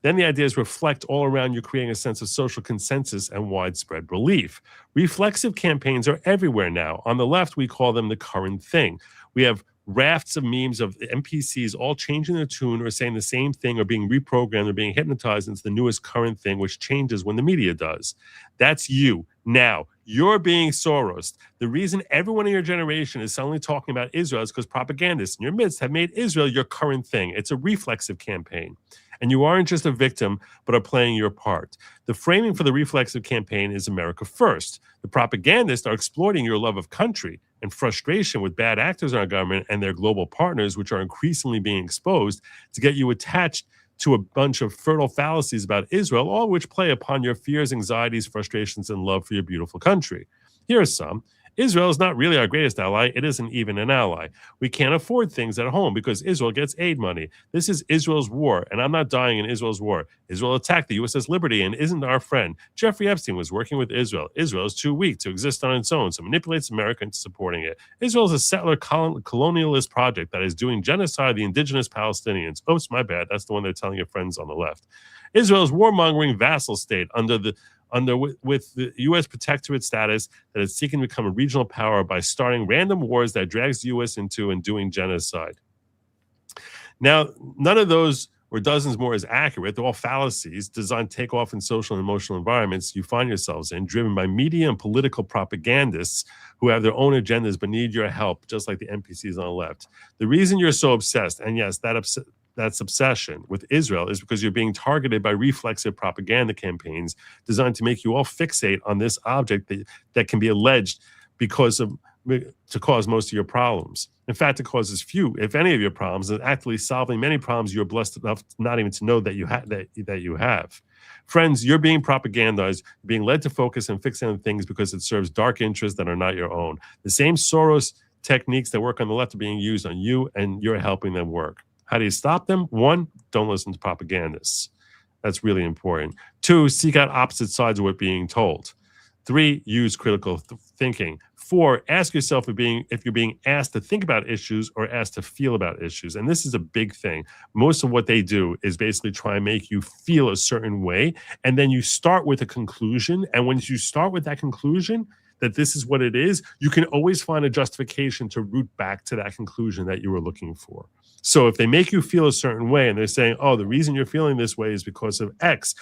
Then the ideas reflect all around you, creating a sense of social consensus and widespread belief. Reflexive campaigns are everywhere now. On the left, we call them the current thing. We have rafts of memes of NPCs all changing their tune or saying the same thing or being reprogrammed or being hypnotized into the newest current thing, which changes when the media does. That's you. Now, you're being Soros. The reason everyone in your generation is suddenly talking about Israel is because propagandists in your midst have made Israel your current thing. It's a reflexive campaign. And you aren't just a victim, but are playing your part. The framing for the reflexive campaign is America first. The propagandists are exploiting your love of country and frustration with bad actors in our government and their global partners, which are increasingly being exposed, to get you attached to a bunch of fertile fallacies about Israel, all of which play upon your fears, anxieties, frustrations, and love for your beautiful country. Here are some. Israel is not really our greatest ally. It isn't even an ally. We can't afford things at home because Israel gets aid money. This is Israel's war, and I'm not dying in Israel's war. Israel attacked the USS Liberty and isn't our friend. Jeffrey Epstein was working with Israel. Israel is too weak to exist on its own, so manipulates America into supporting it. Israel is a settler colonialist project that is doing genocide of the indigenous Palestinians. Oops, my bad. That's the one they're telling your friends on the left. Israel is warmongering vassal state with the U.S. protectorate status that is seeking to become a regional power by starting random wars that drags the U.S. into and doing genocide. Now, none of those or dozens more is accurate. They're all fallacies designed to take off in social and emotional environments you find yourselves in, driven by media and political propagandists who have their own agendas but need your help, just like the NPCs on the left. The reason you're so obsessed, and yes, that's obsession with Israel, is because you're being targeted by reflexive propaganda campaigns designed to make you all fixate on this object that can be alleged to cause most of your problems. In fact, it causes few, if any, of your problems, and actively solving many problems you're blessed enough not even to know that you have. Friends, you're being propagandized, being led to focus and fix on things because it serves dark interests that are not your own. The same Soros techniques that work on the left are being used on you, and you're helping them work. How do you stop them? 1, don't listen to propagandists. That's really important. 2, seek out opposite sides of what being told. 3, use critical thinking. 4, ask yourself if you're being asked to think about issues or asked to feel about issues. And this is a big thing. Most of what they do is basically try and make you feel a certain way. And then you start with a conclusion. And when you start with that conclusion, that this is what it is, you can always find a justification to root back to that conclusion that you were looking for. So if they make you feel a certain way and they're saying, oh, the reason you're feeling this way is because of X,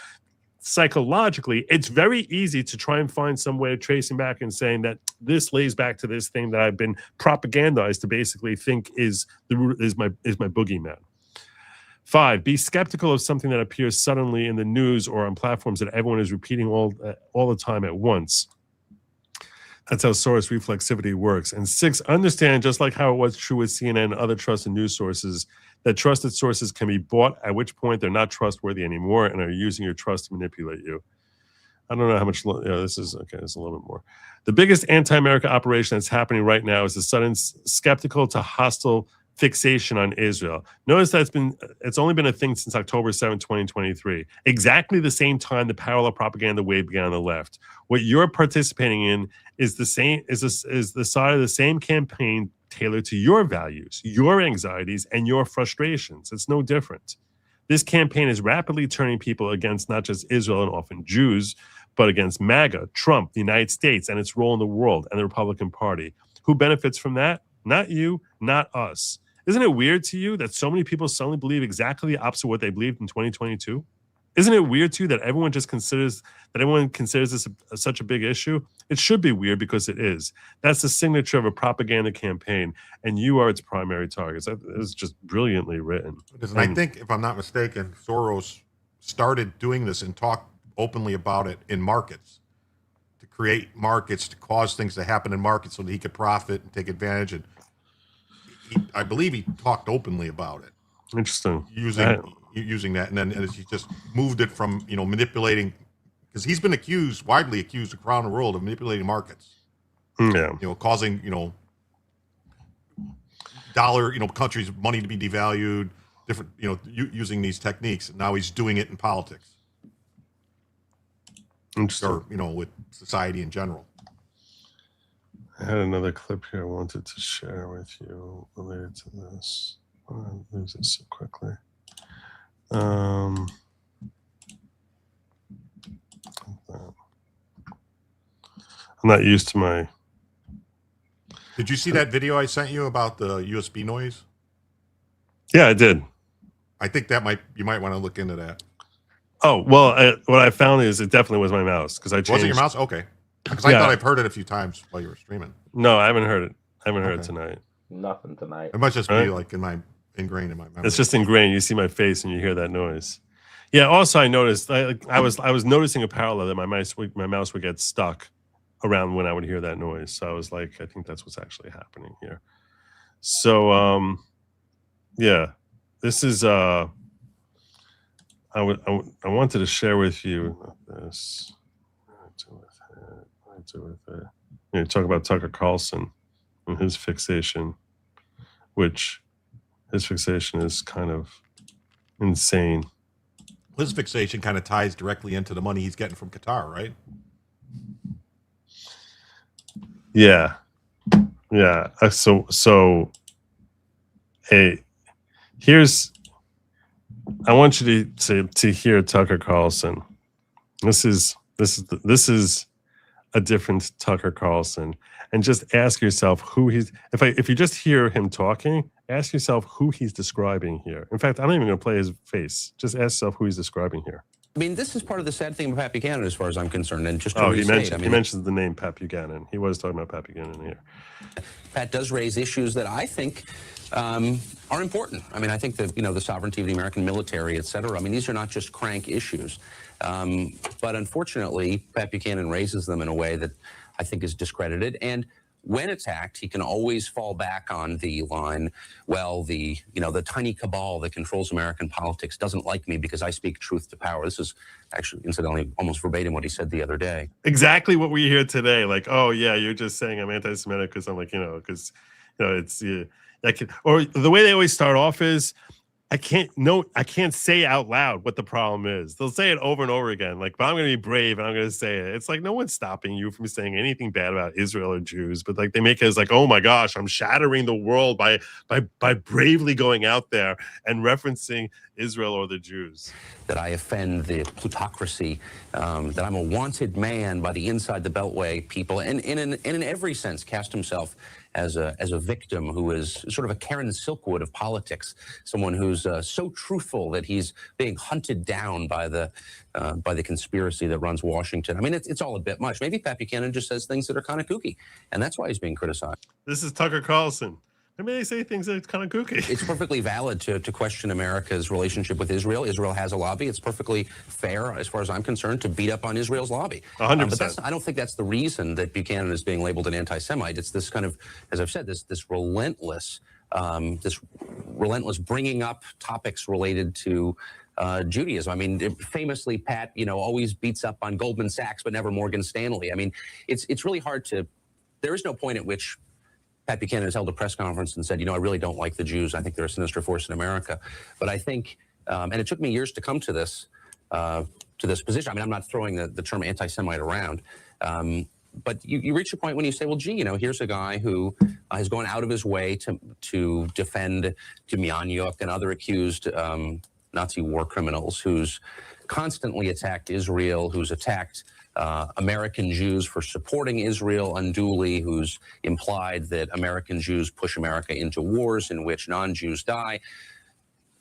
psychologically, it's very easy to try and find some way of tracing back and saying that this lays back to this thing that I've been propagandized to basically think is my boogeyman. 5, be skeptical of something that appears suddenly in the news or on platforms that everyone is repeating all the time at once. That's how Soros reflexivity works. And 6, understand, just like how it was true with CNN and other trusted news sources, that trusted sources can be bought, at which point they're not trustworthy anymore and are using your trust to manipulate you. I don't know how much, this is, okay, it's a little bit more. The biggest anti-America operation that's happening right now is the sudden skeptical to hostile fixation on Israel. Notice that it's only been a thing since October 7, 2023. Exactly the same time the parallel propaganda wave began on the left. What you're participating in is the side of the same campaign tailored to your values, your anxieties, and your frustrations. It's no different. This campaign is rapidly turning people against not just Israel and often Jews, but against MAGA, Trump, the United States, and its role in the world, and the Republican Party. Who benefits from that? Not you, not us. Isn't it weird to you that so many people suddenly believe exactly the opposite of what they believed in 2022? Isn't it weird to you that everyone considers this such a big issue? It should be weird because it is. That's the signature of a propaganda campaign, and you are its primary targets. It's just brilliantly written. And I think, if I'm not mistaken, Soros started doing this and talked openly about it in markets, to create markets, to cause things to happen in markets so that he could profit and take advantage. And I believe he talked openly about it. Interesting. Using that, and then he just moved it from manipulating, because he's been widely accused around the world of manipulating markets. Yeah. Causing dollar countries' money to be devalued, different using these techniques. And now he's doing it in politics. Interesting. Or with society in general. I had another clip here I wanted to share with you related to this. I'll lose this so quickly. I'm not used to my. Did you see that video I sent you about the USB noise? Yeah, I did. I think you might want to look into that. Oh, well, what I found is it definitely was my mouse, because I changed. Was it your mouse? Okay. Because I thought I've heard it a few times while you were streaming. No, I haven't heard it. I haven't heard it tonight. Nothing tonight. It must just be like ingrained in my memory. It's just ingrained. You see my face and you hear that noise. Yeah. Also, I noticed I was noticing a parallel that my mouse would get stuck around when I would hear that noise. So I was like, I think that's what's actually happening here. So yeah, this is I wanted to share with you this. You talk about Tucker Carlson and his fixation, which his fixation is kind of insane. His fixation kind of ties directly into the money he's getting from Qatar, right? Yeah. So I want you to hear Tucker Carlson. This is a different Tucker Carlson, and just ask yourself who he's. If you just hear him talking Ask yourself who he's describing here. In fact, I'm not even going to play his face. Just ask yourself who he's describing here. I mean, this is part of the sad thing about Pat Buchanan, as far as I'm concerned. And just he mentions the name Pat Buchanan. He was talking about Pat Buchanan here. Pat does raise issues that I think are important. I mean, I think that, the sovereignty of the American military, et cetera. I mean, these are not just crank issues. But unfortunately, Pat Buchanan raises them in a way that I think is discredited. And when attacked, he can always fall back on the line, well, the tiny cabal that controls American politics doesn't like me because I speak truth to power. This is actually, incidentally, almost verbatim what he said the other day. Exactly what we hear today. Like, oh, yeah, you're just saying I'm anti-Semitic because I'm like, because, it's, or the way they always start off is, I can't say out loud what the problem is. They'll say it over and over again. Like, but I'm going to be brave and I'm going to say it. It's like, no one's stopping you from saying anything bad about Israel or Jews. But like, they make it as like, oh my gosh, I'm shattering the world by bravely going out there and referencing Israel or the Jews. That I offend the plutocracy, that I'm a wanted man by the inside the Beltway people, and in every sense cast himself as a victim who is sort of a Karen Silkwood of politics, someone who's so truthful that he's being hunted down by the conspiracy that runs Washington. I mean, it's all a bit much. Maybe Pat Buchanan just says things that are kind of kooky, and that's why he's being criticized. This is Tucker Carlson. Maybe they say things that are kind of kooky. It's perfectly valid to question America's relationship with Israel. Israel has a lobby. It's perfectly fair, as far as I'm concerned, to beat up on Israel's lobby. 100%. But I don't think that's the reason that Buchanan is being labeled an anti-Semite. It's this kind of, as I've said, this relentless bringing up topics related to Judaism. I mean, famously, Pat, always beats up on Goldman Sachs, but never Morgan Stanley. I mean, it's really hard to. There is no point at which Pat Buchanan has held a press conference and said, I really don't like the Jews. I think they're a sinister force in America. But I think, and it took me years to come to this position. I mean, I'm not throwing the term anti-Semite around. But you reach a point when you say, well, gee, here's a guy who has gone out of his way to defend Demjanjuk and other accused Nazi war criminals, who's constantly attacked Israel, who's attacked American Jews for supporting Israel unduly, who's implied that American Jews push America into wars in which non-Jews die.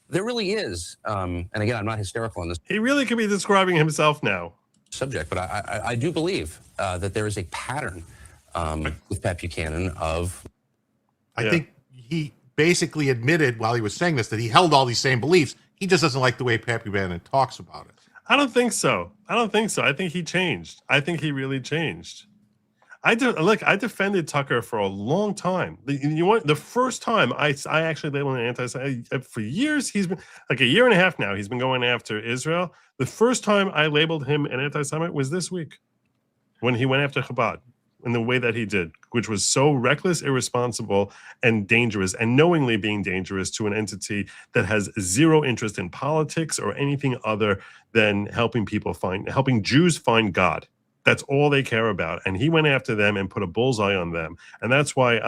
There really is, and again, I'm not hysterical on this. He really could be describing himself now. Subject, but I do believe that there is a pattern with Pat Buchanan of. I think he basically admitted while he was saying this that he held all these same beliefs. He just doesn't like the way Pat Buchanan talks about it. I don't think so. I think he changed. I think he really changed. I defended Tucker for a long time. The first time I actually labeled an anti-Semite for years. He's been like a year and a half now. He's been going after Israel. The first time I labeled him an anti-Semite was this week, when he went after Chabad in the way that he did, which was so reckless, irresponsible, and dangerous, and knowingly being dangerous to an entity that has zero interest in politics or anything other than helping Jews find God. That's all they care about. And he went after them and put a bullseye on them. And that's why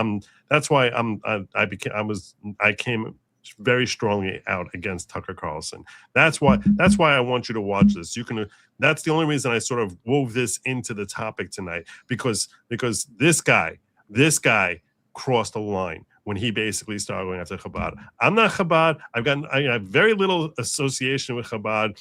I came very strongly out against Tucker Carlson. That's why I want you to watch this. That's the only reason I sort of wove this into the topic tonight, because this guy crossed the line when he basically started going after Chabad. I'm not Chabad. I have very little association with Chabad,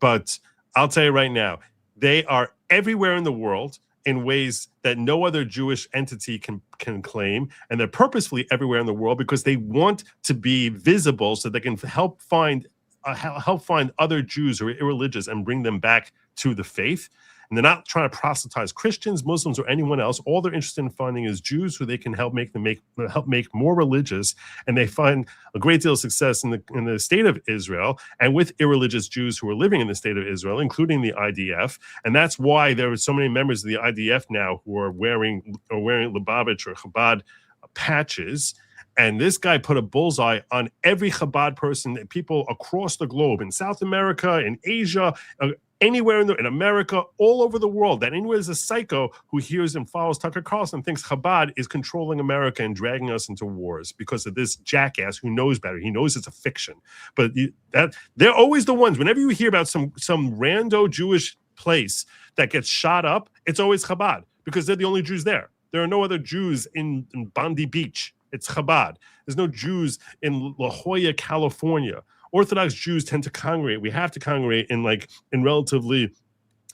but I'll tell you right now, they are everywhere in the world in ways that no other Jewish entity can claim, and they're purposefully everywhere in the world because they want to be visible so they can help find other Jews who are irreligious and bring them back to the faith. And they're not trying to proselytize Christians, Muslims, or anyone else. All they're interested in finding is Jews who they can help make more religious. And they find a great deal of success in the state of Israel and with irreligious Jews who are living in the state of Israel, including the IDF. And that's why there are so many members of the IDF now who are wearing Lubavitch or Chabad patches. And this guy put a bullseye on every Chabad person, people across the globe, in South America, in Asia, anywhere in America, all over the world, that anywhere there's a psycho who hears and follows Tucker Carlson thinks Chabad is controlling America and dragging us into wars because of this jackass who knows better. He knows it's a fiction. But they're always the ones, whenever you hear about some rando Jewish place that gets shot up, it's always Chabad because they're the only Jews there. There are no other Jews in Bondi Beach. It's Chabad. There's no Jews in La Jolla, California. Orthodox Jews tend to congregate. We have to congregate in relatively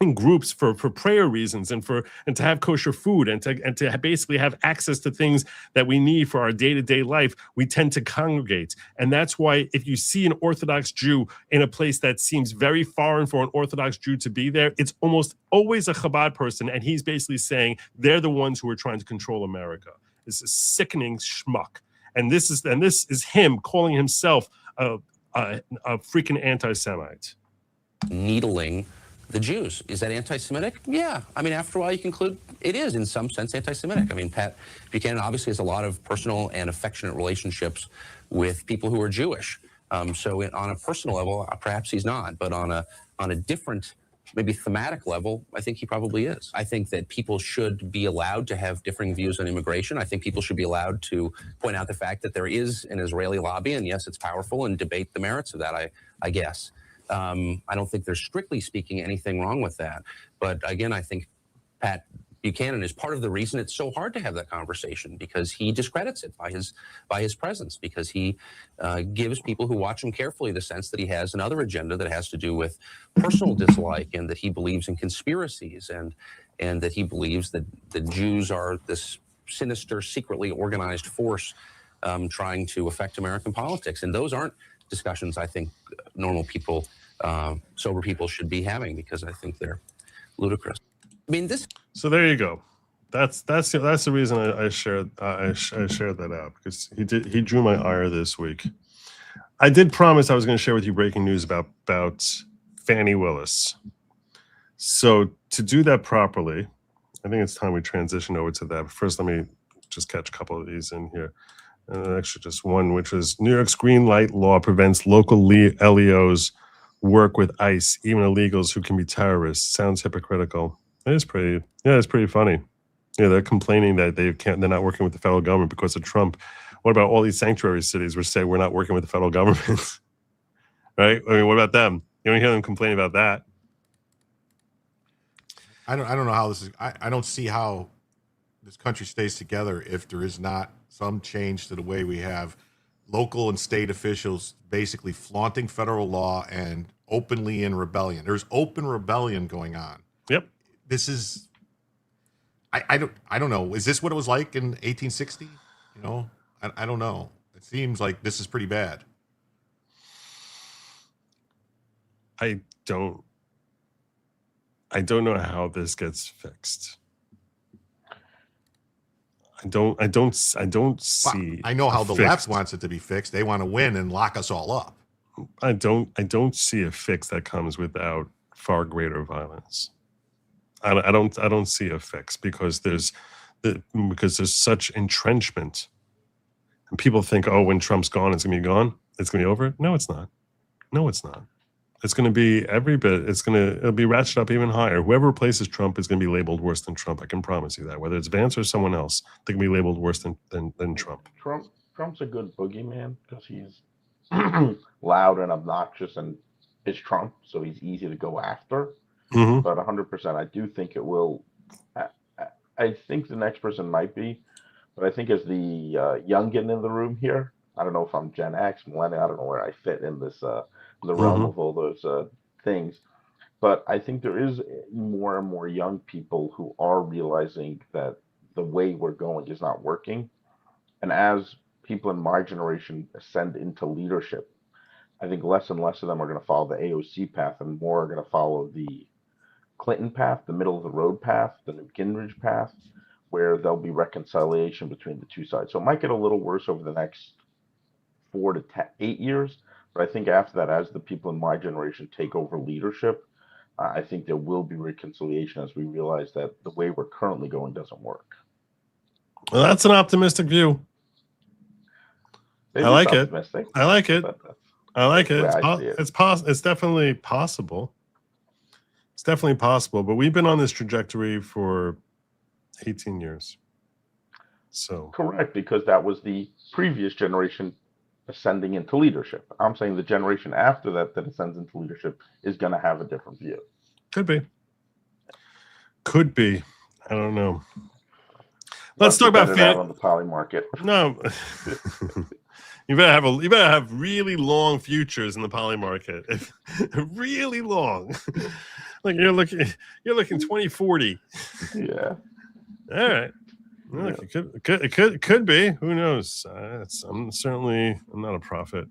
in groups for prayer reasons and to have kosher food and to basically have access to things that we need for our day-to-day life. We tend to congregate. And that's why if you see an Orthodox Jew in a place that seems very foreign for an Orthodox Jew to be there, it's almost always a Chabad person. And he's basically saying they're the ones who are trying to control America. It's a sickening schmuck. And this is him calling himself a freaking anti-Semite. Needling the Jews. Is that anti-Semitic? Yeah. I mean, after a while, you conclude it is, in some sense, anti-Semitic. I mean, Pat Buchanan obviously has a lot of personal and affectionate relationships with people who are Jewish. So on a personal level, perhaps he's not. But on a different, maybe thematic level, I think he probably is. I think that people should be allowed to have differing views on immigration. I think people should be allowed to point out the fact that there is an Israeli lobby, and yes, it's powerful, and debate the merits of that, I guess. I don't think there's, strictly speaking, anything wrong with that. But again, I think Pat Buchanan is part of the reason it's so hard to have that conversation, because he discredits it by his presence, because he gives people who watch him carefully the sense that he has another agenda that has to do with personal dislike, and that he believes in conspiracies, and that he believes that the Jews are this sinister, secretly organized force trying to affect American politics. And those aren't discussions I think normal people, sober people, should be having, because I think they're ludicrous. I mean, this. So there you go. That's the reason I shared that out, because he drew my ire this week. I did promise I was going to share with you breaking news about Fani Willis. So to do that properly, I think it's time we transition over to that. But first, let me just catch a couple of these in here. Actually, just one, which is New York's green light law prevents local LEOs work with ICE, even illegals who can be terrorists. Sounds hypocritical. It's pretty funny. Yeah, they're complaining that they're not working with the federal government because of Trump. What about all these sanctuary cities which say we're not working with the federal government? Right? I mean, what about them? You don't hear them complain about that. I don't know how this is. I don't see how this country stays together if there is not some change to the way we have local and state officials basically flaunting federal law and openly in rebellion. There's open rebellion going on. Yep. This is, I don't know. Is this what it was like in 1860? You know, I don't know. It seems like this is pretty bad. I don't know how this gets fixed. I don't see. I know how the left wants it to be fixed. They want to win and lock us all up. I don't see a fix that comes without far greater violence. I don't see a fix because there's such entrenchment, and people think, oh, when Trump's gone, it's gonna be gone. It's gonna be over. No, it's not. No, it's not. It's going to be every bit. It'll be ratcheted up even higher. Whoever replaces Trump is going to be labeled worse than Trump. I can promise you that. Whether it's Vance or someone else, they can be labeled worse than Trump. Trump's a good boogeyman because he's loud and obnoxious, and is Trump, so he's easy to go after. Mm-hmm. But 100%, I do think it will. I think the next person might be, but I think as the youngin in the room here, I don't know if I'm Gen X, Millennial, I don't know where I fit in this. The realm of all those things. But I think there is more and more young people who are realizing that the way we're going is not working. And as people in my generation ascend into leadership, I think less and less of them are going to follow the AOC path and more are going to follow the Clinton path, the middle of the road path, the Newt Gingrich path, where there'll be reconciliation between the two sides. So it might get a little worse over the next 4 to 8 years. But I think after that, as the people in my generation take over leadership, I think there will be reconciliation as we realize that the way we're currently going doesn't work. Well, that's an optimistic view. I like it. I like it. I like it. It's definitely possible. It's definitely possible. But we've been on this trajectory for 18 years. So correct, because that was the previous generation ascending into leadership. I'm saying the generation after that ascends into leadership is going to have a different view. Could be. I don't know. Let's talk about Bet it out on the poly market. No. You better have really long futures in the poly market. Really long. Like you're looking 2040. Yeah. All right. Well, Yeah. It could be. Who knows? I'm not a prophet.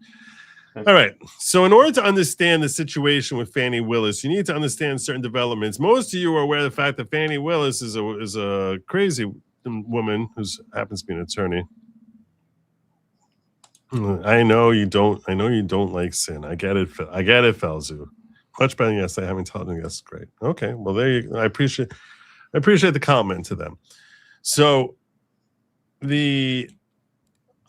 All right. So in order to understand the situation with Fani Willis, you need to understand certain developments. Most of you are aware of the fact that Fani Willis is a crazy woman who happens to be an attorney. I know you don't like sin. I get it, Felzu. Much better than yesterday. Having intelligent guests, great. Okay, well there you go. I appreciate the comment to them. So the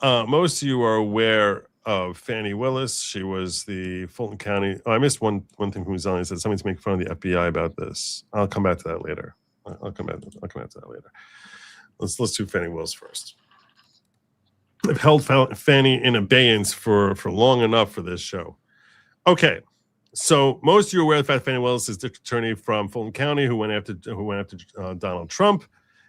most of you are aware of Fani Willis. She was the Fulton County. Oh, I missed one thing from Zelny. He said something to make fun of the FBI about this. I'll come back to that later. Let's do Fani Willis first. I've held Fani in abeyance for long enough for this show. Okay, so most of you are aware of the fact Fani Willis is district attorney from Fulton County who went after Donald Trump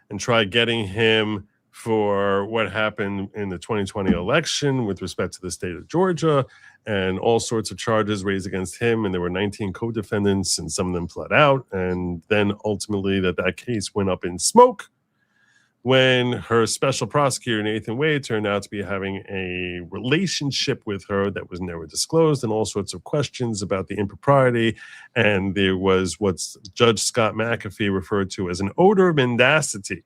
and tried getting him for what happened in the 2020 election with respect to the state of Georgia and all sorts of charges raised against him. And there were 19 co-defendants and some of them fled out. And then ultimately that case went up in smoke when her special prosecutor, Nathan Wade, turned out to be having a relationship with her that was never disclosed and all sorts of questions about the impropriety. And there was what Judge Scott McAfee referred to as an odor of mendacity,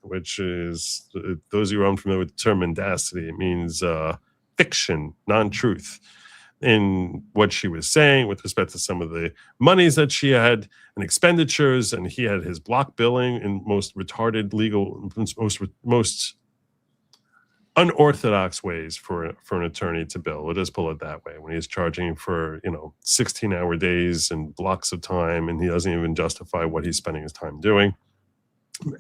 which is, those of you who are unfamiliar with the term mendacity, it means fiction, non-truth in what she was saying with respect to some of the monies that she had and expenditures, and he had his block billing in most retarded legal, most unorthodox ways for an attorney to bill. We'll just pull it that way. When he's charging for 16-hour days and blocks of time, and he doesn't even justify what he's spending his time doing.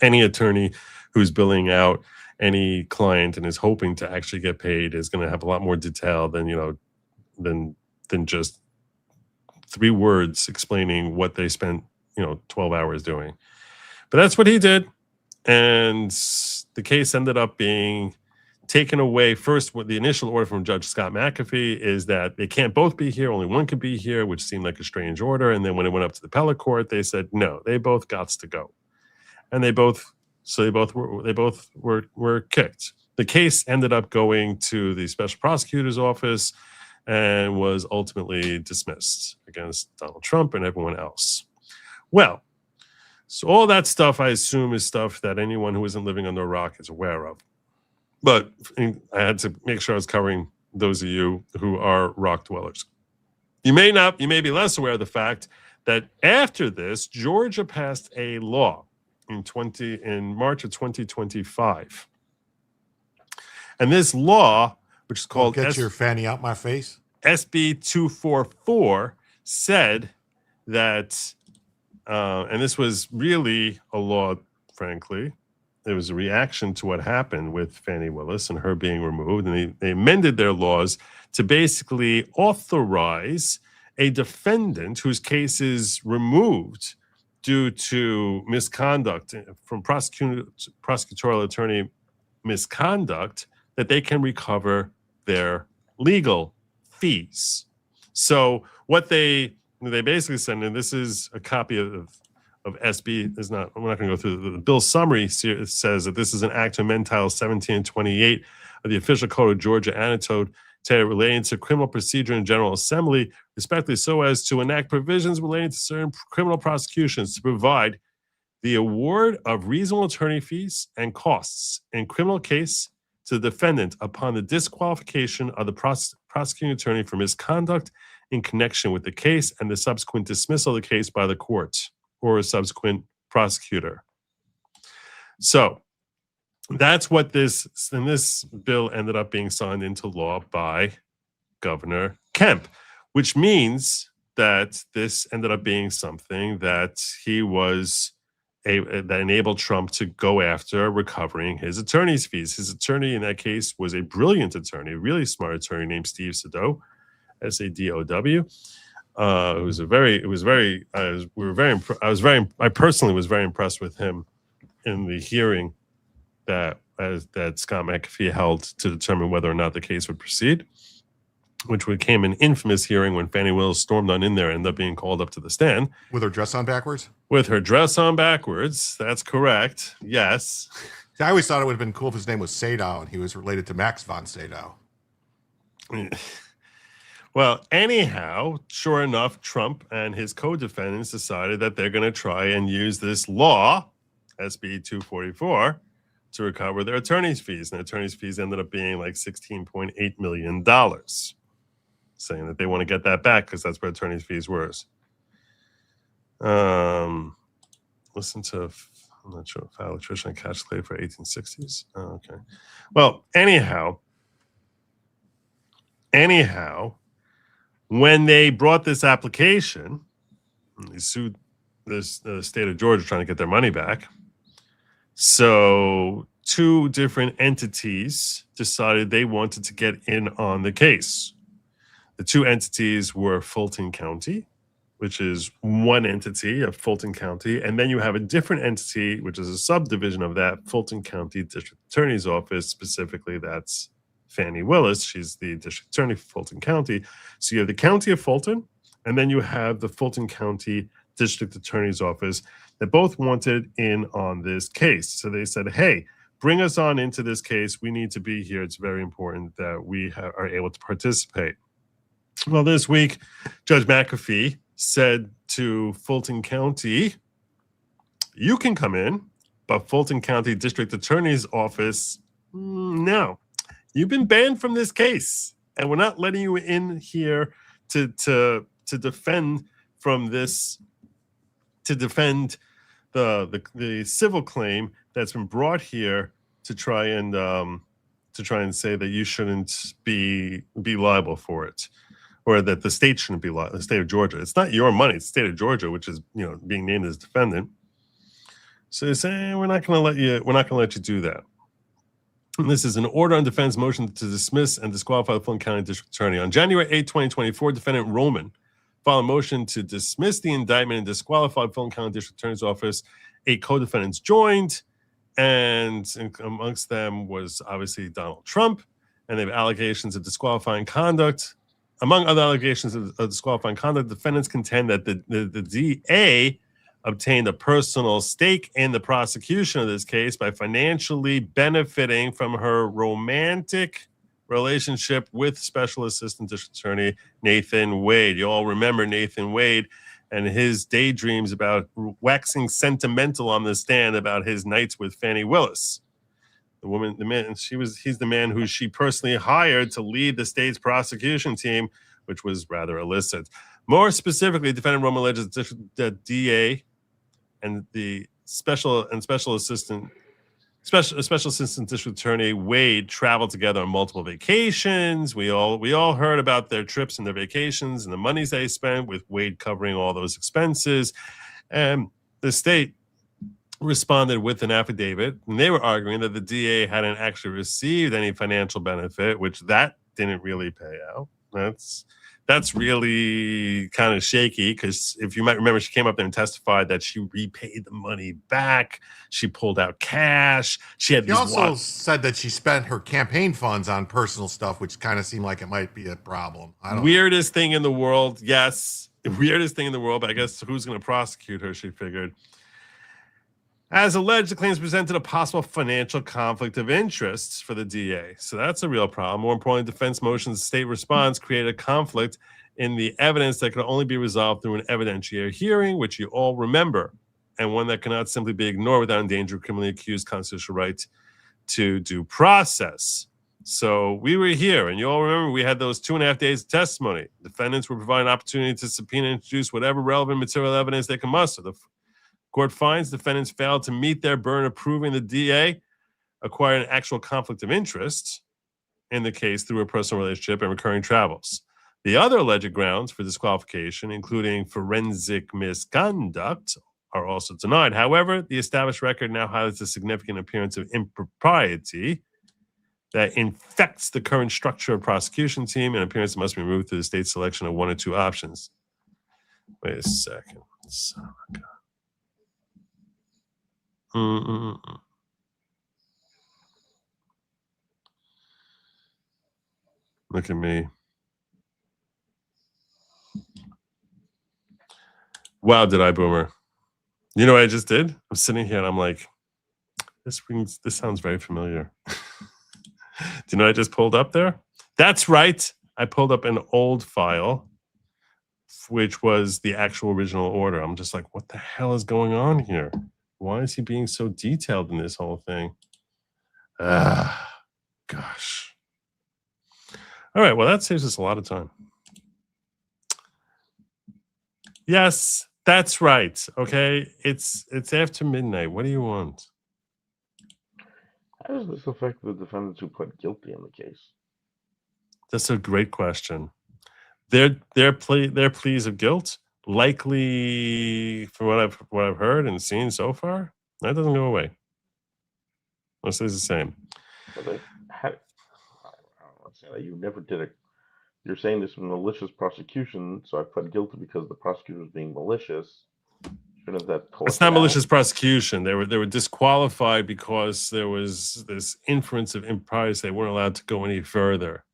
Any attorney who's billing out any client and is hoping to actually get paid is going to have a lot more detail than than just 3 words explaining what they spent 12 hours doing. But that's what he did, and the case ended up being taken away. First, with the initial order from Judge Scott McAfee is that they can't both be here, only one could be here, which seemed like a strange order. And then when it went up to the appellate court, they said no, they both got to go, and they both were kicked. The case ended up going to the special prosecutor's office and was ultimately dismissed against Donald Trump and everyone else. Well, so all that stuff, I assume, is stuff that anyone who isn't living under a rock is aware of. But I had to make sure I was covering those of you who are rock dwellers. You may be less aware of the fact that after this, Georgia passed a law in March of 2025. And this law, which is called Get your fanny out my face. SB 244, said that, and this was really a law, frankly. It was a reaction to what happened with Fani Willis and her being removed. And they amended their laws to basically authorize a defendant whose case is removed due to misconduct from prosecutorial attorney misconduct, that they can recover their legal fees. So what they basically said, and this is a copy of SB, is not, we're not going to go through the bill summary. It says that this is an act to amend Title 17 and 28 of the Official Code of Georgia Annotated relating to criminal procedure in General Assembly, respectively, so as to enact provisions relating to certain criminal prosecutions to provide the award of reasonable attorney fees and costs in criminal case to the defendant upon the disqualification of the prosecuting attorney for misconduct in connection with the case and the subsequent dismissal of the case by the court or a subsequent prosecutor. So that's what this bill ended up being signed into law by Governor Kemp, which means that this ended up being something that that enabled Trump to go after recovering his attorney's fees. His attorney in that case was a brilliant attorney, a really smart attorney named Steve Sadow, S-A-D-O-W. I personally was very impressed with him in the hearing that Scott McAfee held to determine whether or not the case would proceed, which became an infamous hearing when Fani Willis stormed on in there and ended up being called up to the stand. With her dress on backwards? With her dress on backwards. That's correct. Yes. See, I always thought it would have been cool if his name was Sadow and he was related to Max von Sydow. Well, anyhow, sure enough, Trump and his co-defendants decided that they're going to try and use this law, SB 244, to recover their attorney's fees. And attorney's fees ended up being like $16.8 million, saying that they want to get that back because that's what attorney's fees were. Listen to, I'm not sure if electrician and cash slave for 1860s. Oh, okay. Well, anyhow, when they brought this application, they sued the state of Georgia trying to get their money back. So 2 different entities decided they wanted to get in on the case. The 2 entities were Fulton County, which is one entity of Fulton County, and then you have a different entity, which is a subdivision of that, Fulton County District Attorney's Office. Specifically, that's Fani Willis. She's the district attorney for Fulton County. So you have the county of Fulton, and then you have the Fulton County District Attorney's Office that both wanted in on this case. So they said, hey, bring us on into this case. We need to be here. It's very important that we are able to participate. Well, this week, Judge McAfee said to Fulton County, you can come in, but Fulton County District Attorney's Office, no. You've been banned from this case, and we're not letting you in here to defend from this, to defend the civil claim that's been brought here to try and say that you shouldn't be liable for it, or that the state shouldn't be liable. The state of Georgia. It's not your money. It's the state of Georgia, which is being named as defendant. So they say we're not going to let you do that. And this is an order on defense motion to dismiss and disqualify the Fulton County District Attorney. On January 8, 2024, defendant Roman filed a motion to dismiss the indictment and disqualify Fulton County District Attorney's Office. 8 co-defendants joined, and amongst them was obviously Donald Trump, and they have allegations of disqualifying conduct. Among other allegations of disqualifying conduct, defendants contend that the DA obtained a personal stake in the prosecution of this case by financially benefiting from her romantic relationship with Special Assistant District Attorney Nathan Wade. You all remember Nathan Wade and his daydreams about waxing sentimental on the stand about his nights with Fani Willis. He's the man who she personally hired to lead the state's prosecution team, which was rather illicit. More specifically, defendant Roman alleges that DA and the special assistant district attorney Wade traveled together on multiple vacations. We all heard about their trips and their vacations and the monies they spent, with Wade covering all those expenses. And the state responded with an affidavit, and they were arguing that the DA hadn't actually received any financial benefit, which that didn't really pay out. That's really kind of shaky, because if you might remember, she came up there and testified that she repaid the money back. She pulled out cash. She also said that she spent her campaign funds on personal stuff, which kind of seemed like it might be a problem. Weirdest thing in the world. Yes, the weirdest thing in the world. But I guess who's going to prosecute her, she figured. As alleged, the claims presented a possible financial conflict of interests for the DA. So that's a real problem. More importantly, defense motions, state response created a conflict in the evidence that could only be resolved through an evidentiary hearing, which you all remember, and one that cannot simply be ignored without endangering criminally accused constitutional rights to due process. So we were here, and you all remember we had those 2.5 days of testimony. Defendants were provided an opportunity to subpoena and introduce whatever relevant material evidence they can muster. The court finds defendants failed to meet their burden of proving the DA acquired an actual conflict of interest in the case through a personal relationship and recurring travels. The other alleged grounds for disqualification, including forensic misconduct, are also denied. However, the established record now highlights a significant appearance of impropriety that infects the current structure of prosecution team, and appearance must be removed through the state's selection of 1 or 2 options. Wait a second. Look at me. Wow, did I, Boomer? You know what I just did? I'm sitting here and I'm like, this sounds very familiar. Do you know what I just pulled up there? That's right. I pulled up an old file, which was the actual original order. I'm just like, what the hell is going on here? Why is he being so detailed in this whole thing? Ah, gosh. All right, well, that saves us a lot of time. Yes, that's right. Okay, it's after midnight. What do you want? How does this affect the defendants who pled guilty in the case? That's a great question. Their pleas of guilt, likely, from what I've heard and seen so far, that doesn't go away. It stays the same. But let's say that you never did it. You're saying this was malicious prosecution, so I pled guilty because the prosecutor was being malicious. Shouldn't that? It's not malicious prosecution. They were disqualified because there was this inference of impropriety. They weren't allowed to go any further.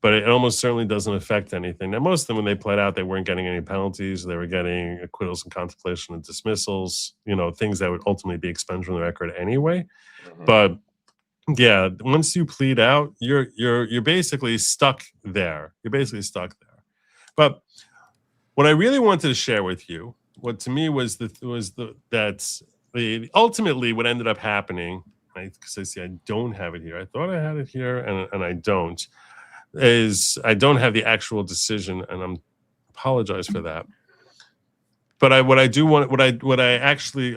But it almost certainly doesn't affect anything. Now, most of them, when they pled out, they weren't getting any penalties. They were getting acquittals and contemplation and dismissals, things that would ultimately be expunged from the record anyway. Mm-hmm. But yeah, once you plead out, you're basically stuck there. You're basically stuck there. But what I really wanted to share with you, what to me was ultimately what ended up happening, because I see I don't have it here. I thought I had it here, and I don't. I don't have the actual decision, and I apologize for that. But I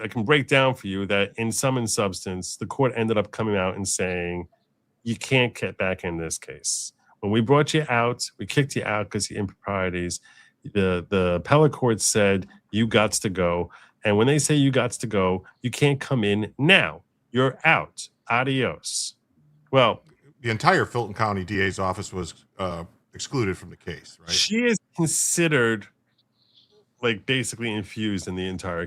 can break down for you that in sum and substance, the court ended up coming out and saying, you can't get back in this case. When we brought you out, we kicked you out because of improprieties. The appellate court said you got to go. And when they say you got to go, you can't come in now. You're out. Adios. Well, the entire Fulton County DA's office was excluded from the case, right? She is considered like basically infused in the entire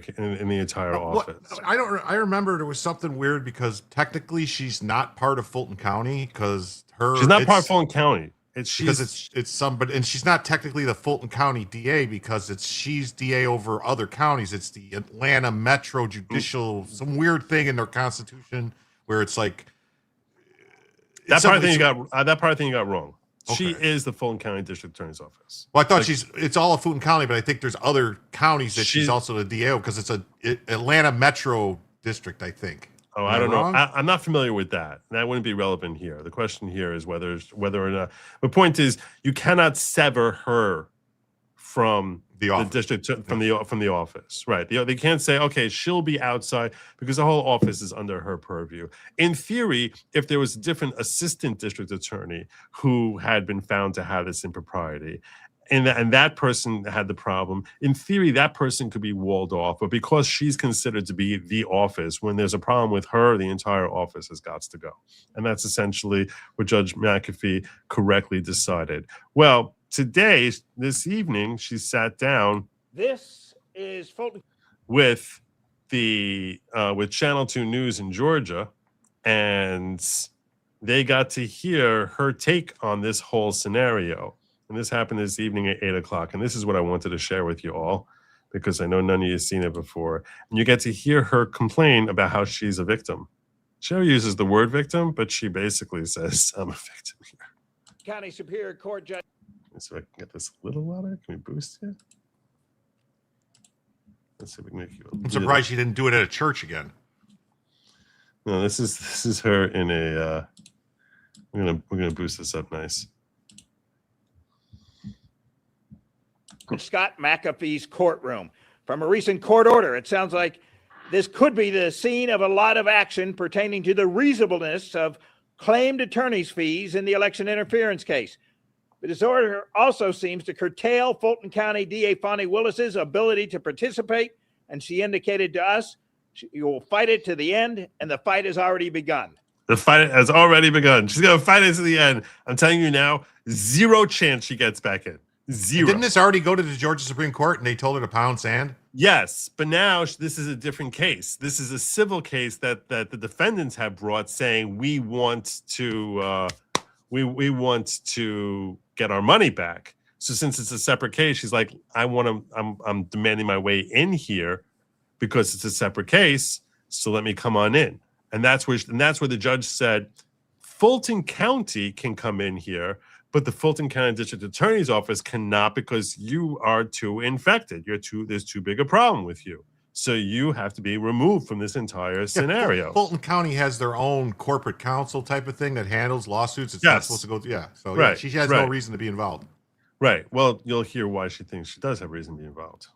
office. I remember there was something weird because technically she's not part of Fulton County because she's not part of Fulton County. It's somebody, and she's not technically the Fulton County DA because she's DA over other counties. It's the Atlanta Metro Judicial, some weird thing in their constitution where it's like. That part I think you got wrong. Okay. She is the Fulton County District Attorney's Office. Well, I thought it's all of Fulton County, but I think there's other counties that she's also the DA because it's Atlanta Metro District, I think. Oh, I don't know. I'm not familiar with that. That wouldn't be relevant here. The question here is whether or not. The point is, you cannot sever her from the district from the office, right? They can't say, okay, she'll be outside because the whole office is under her purview. In theory, if there was a different assistant district attorney who had been found to have this impropriety, and that person had the problem, in theory, that person could be walled off. But because she's considered to be the office, when there's a problem with her, the entire office has got to go. And that's essentially what Judge McAfee correctly decided. Well, today, this evening, she sat down. This is Fulton with Channel 2 News in Georgia, and they got to hear her take on this whole scenario. And this happened this evening at 8:00. And this is what I wanted to share with you all, because I know none of you have seen it before. And you get to hear her complain about how she's a victim. She never uses the word victim, but she basically says, I'm a victim here. County Superior Court Judge. So I can get this a little louder. Can we boost it? Let's see if we can make you. I'm surprised she didn't do it at a church again. No, this is her in a. We're gonna boost this up nice. Scott McAfee's courtroom. From a recent court order, it sounds like this could be the scene of a lot of action pertaining to the reasonableness of claimed attorney's fees in the election interference case. But this order also seems to curtail Fulton County DA Fani Willis's ability to participate, and she indicated to us she will fight it to the end, and the fight has already begun. The fight has already begun. She's going to fight it to the end. I'm telling you now, zero chance she gets back in. Zero. Didn't this already go to the Georgia Supreme Court and they told her to pound sand? Yes, but now this is a different case. This is a civil case that the defendants have brought, saying we want to we want to get our money back. So since it's a separate case, she's like, I'm demanding my way in here because it's a separate case. So let me come on in, and that's where the judge said Fulton County can come in here, but the Fulton County District Attorney's Office cannot because you are too infected. There's too big a problem with you. So you have to be removed from this entire scenario. Fulton County has their own corporate counsel type of thing that handles lawsuits. It's not supposed to go. Yeah. So yeah, she has no reason to be involved. Right. Well, you'll hear why she thinks she does have reason to be involved.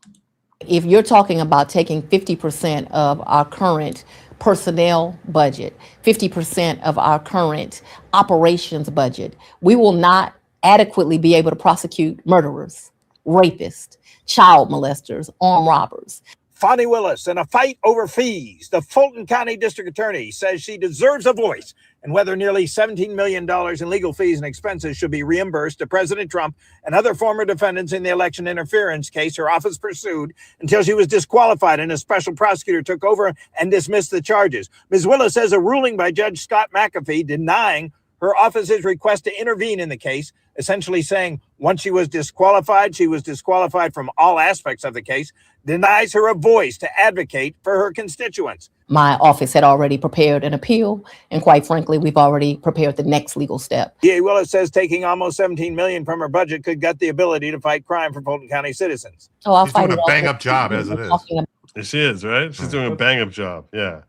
If you're talking about taking 50% of our current personnel budget, 50% of our current operations budget, we will not adequately be able to prosecute murderers, rapists, child molesters, armed robbers. Fani Willis, in a fight over fees, the Fulton County District Attorney says she deserves a voice and whether nearly $17 million in legal fees and expenses should be reimbursed to President Trump and other former defendants in the election interference case her office pursued until she was disqualified and a special prosecutor took over and dismissed the charges. Ms. Willis says a ruling by Judge Scott McAfee denying her office's request to intervene in the case, essentially saying once she was disqualified from all aspects of the case, denies her a voice to advocate for her constituents. My office had already prepared an appeal, and quite frankly, we've already prepared the next legal step. DA Willis says taking almost $17 million from her budget could gut the ability to fight crime for Fulton County citizens. So I'll She's fight doing it a all. bang-up job as it is. She is, right? She's doing a bang-up job. Yeah.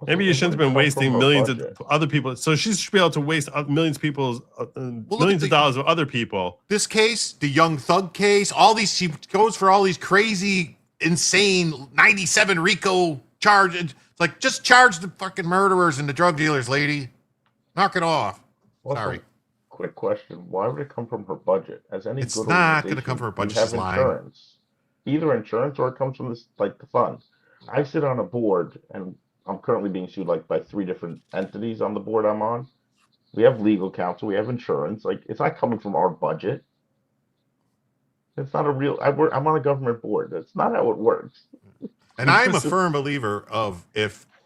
Maybe you shouldn't have been wasting millions of other people. So she should be able to waste millions of dollars of other people. This case, the Young Thug case, all these, she goes for all these crazy, insane 97 RICO charges. It's like, just charge the fucking murderers and the drug dealers, lady. Knock it off. Sorry. Quick question. Why would it come from her budget? As any It's good not going to organization, come from her budget. you have She's lying. insurance. Either insurance or it comes from this, like the fund. I sit on a board and I'm currently being sued like by 3 different entities on the board I'm on. We have legal counsel, we have insurance. Like, it's not coming from our budget. It's not a real. I'm on a government board. That's not how it works. And I'm a firm believer of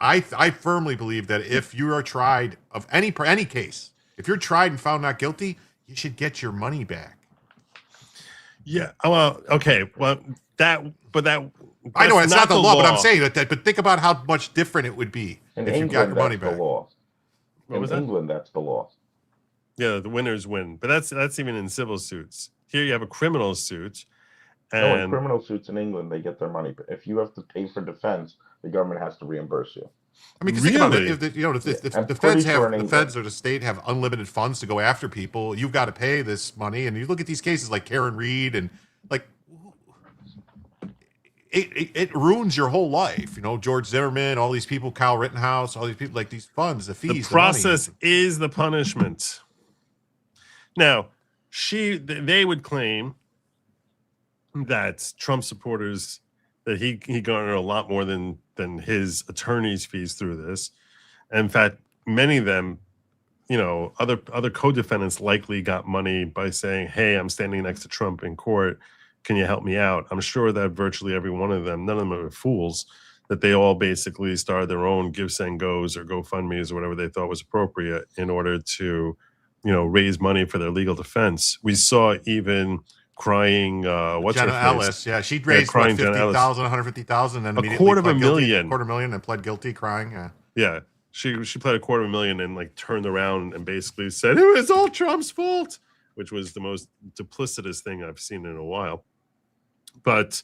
I firmly believe that if you are tried of any case, if you're tried and found not guilty, you should get your money back. Yeah. Well, okay. Well, I know it's not the law, but I'm saying that. But think about how much different it would be In if England, you got your money that's back. the law. What was In that? England, that's the law. Yeah, the winners win. But that's even in civil suits. Here you have a criminal suit. No, in And criminal suits in England, they get their money. But if you have to pay for defense, the government has to reimburse you. I mean, 'cause think about it. Really? If the I'm feds pretty sure have in the England. feds or the state have unlimited funds to go after people, you've got to pay this money. And you look at these cases like Karen Reed and like. It ruins your whole life, you know. George Zimmerman, all these people, Kyle Rittenhouse, all these people, like these funds, the fees, the process is the punishment. Now, they would claim that Trump supporters, that he garnered a lot more than his attorney's fees through this. In fact, many of them, you know, other co-defendants likely got money by saying, "Hey, I'm standing next to Trump in court. Can you help me out?" I'm sure that virtually every one of them, none of them are fools, that they all basically started their own Give, Send, Goes or GoFundMe's or whatever they thought was appropriate in order to, you know, raise money for their legal defense. We saw even crying, what's Jenna her face? Ellis, yeah, she'd raised crying Jenna 50,000, 150,000, and A immediately $250,000. $250,000 and pled guilty, crying. Yeah. Yeah, she pled $250,000 and like turned around and basically said it was all Trump's fault, which was the most duplicitous thing I've seen in a while. But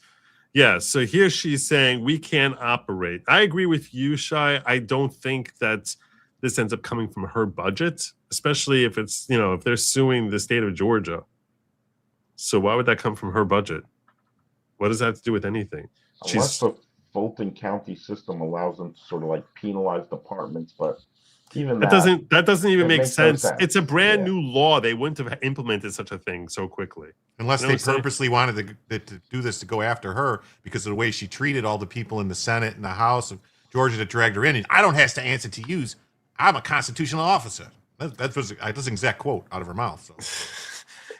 yeah, so here she's saying we can't operate. I agree with you, Shai. I don't think that this ends up coming from her budget, especially if it's, you know, if they're suing the state of Georgia. So why would that come from her budget? What does that have to do with anything? Unless the Fulton County system allows them to sort of like penalize departments, but even that doesn't even make makes no sense. sense. It's a brand new law. They wouldn't have implemented such a thing so quickly. Unless You know they what I'm saying? purposely wanted to do this to go after her because of the way she treated all the people in the Senate and the House of Georgia that dragged her in. And I don't have to answer to yous. I'm a constitutional officer. That's an exact quote out of her mouth. So.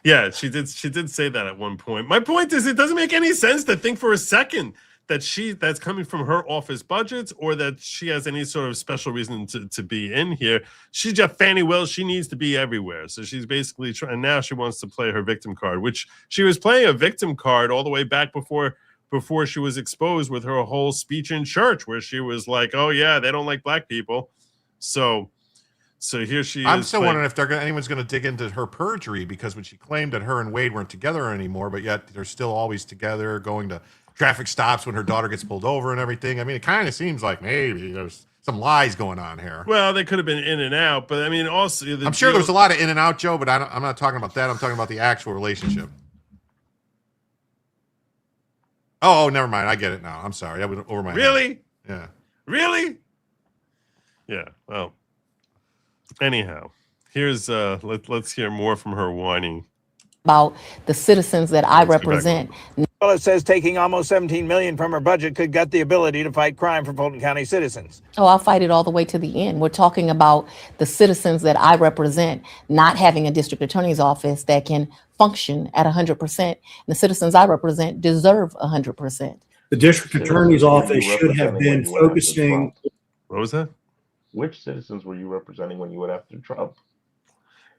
Yeah, she did say that at one point. My point is, it doesn't make any sense to think for a second that's coming from her office budgets, or that she has any sort of special reason to be in here. She's just Fani Willis. She needs to be everywhere. So she's basically trying. Now she wants to play her victim card, which she was playing a victim card all the way back before she was exposed with her whole speech in church, where she was like, "Oh yeah, they don't like black people." So here she is. I'm still wondering if anyone's going to dig into her perjury, because when she claimed that her and Wade weren't together anymore, but yet they're still always together, going to traffic stops when her daughter gets pulled over and everything. I mean, it kind of seems like maybe there's some lies going on here. Well, they could have been in and out, but I mean, also I'm sure there's a lot of in and out, Joe, but I'm not talking about that. I'm talking about the actual relationship. Oh, never mind. I get it now. I'm sorry. That went over my head. Really? Yeah. Really? Yeah. Well, anyhow, here's let's hear more from her whining about the citizens that I represent. Well, it says taking almost $17 million from her budget could gut the ability to fight crime for Fulton County citizens. Oh, I'll fight it all the way to the end. We're talking about the citizens that I represent not having a district attorney's office that can function at 100%. The citizens I represent deserve 100%. The district attorney's office should have been focusing. What was that? Which citizens were you representing when you went after Trump?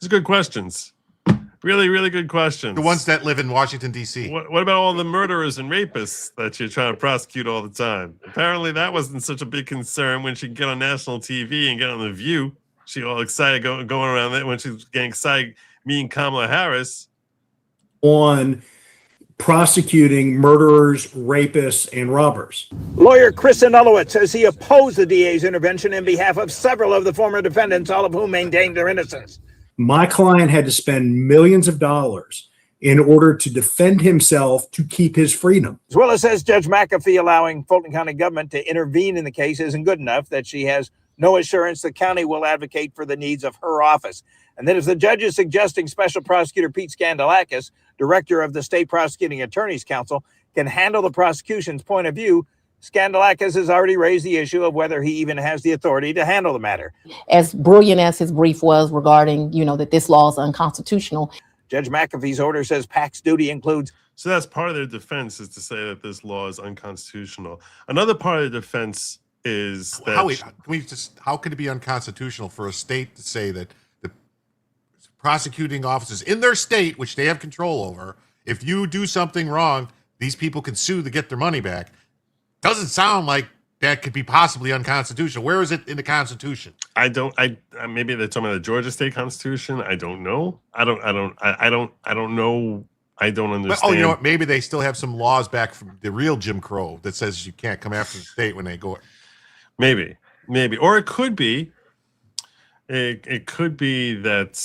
These are good questions. Really, really good questions. The ones that live in Washington, D.C. What about all the murderers and rapists that you're trying to prosecute all the time? Apparently that wasn't such a big concern when she could get on national TV and get on The View. She all excited going around there when she was getting excited meeting Kamala Harris. On prosecuting murderers, rapists, and robbers. Lawyer Chris Anulowitz says he opposed the DA's intervention in behalf of several of the former defendants, all of whom maintained their innocence. My client had to spend millions of dollars in order to defend himself to keep his freedom. As well as says Judge McAfee allowing Fulton County government to intervene in the case isn't good enough, that she has no assurance the county will advocate for the needs of her office. And that if the judge is suggesting Special Prosecutor Pete Skandalakis, director of the State Prosecuting Attorneys Council, can handle the prosecution's point of view, Skandalakis has already raised the issue of whether he even has the authority to handle the matter. As brilliant as his brief was regarding, that this law is unconstitutional. Judge McAfee's order says PAC's duty includes. So that's part of their defense, is to say that this law is unconstitutional. Another part of the defense is that how could it be unconstitutional for a state to say that the prosecuting officers in their state, which they have control over, if you do something wrong, these people can sue to get their money back? Doesn't sound like that could be possibly unconstitutional. Where is it in the Constitution? I maybe they're talking about the Georgia State Constitution. I don't know. I don't know. I don't understand. But, you know what? Maybe they still have some laws back from the real Jim Crow that says you can't come after the state when they go. Maybe, or it could be. It could be that,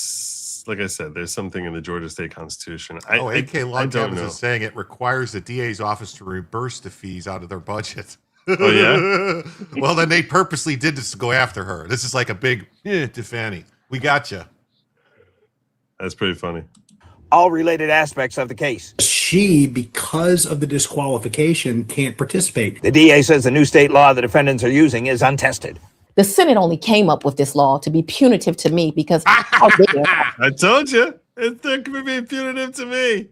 like I said, there's something in the Georgia State Constitution. AK Law is saying it requires the DA's office to reimburse the fees out of their budget. Oh, yeah? Well, then they purposely did this to go after her. This is like a big, to Fani. We got you. That's pretty funny. All related aspects of the case. She, because of the disqualification, can't participate. The DA says the new state law the defendants are using is untested. The Senate only came up with this law to be punitive to me because how dare I told you it could be punitive to me.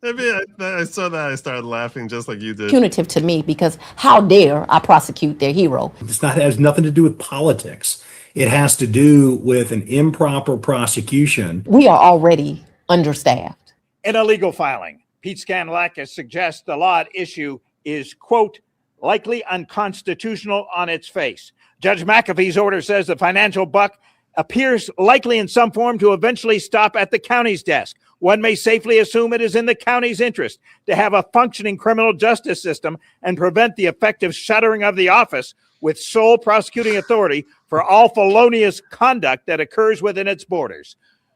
Maybe I saw that. I started laughing just like you did. Punitive to me because how dare I prosecute their hero? It has nothing to do with politics. It has to do with an improper prosecution. We are already understaffed. In a legal filing, Pete Skandalakis suggests the law at issue is, quote, likely unconstitutional on its face. Judge McAfee's order says the financial buck appears likely in some form to eventually stop at the county's desk. One may safely assume it is in the county's interest to have a functioning criminal justice system and prevent the effective shuttering of the office with sole prosecuting authority for all felonious conduct that occurs within its borders.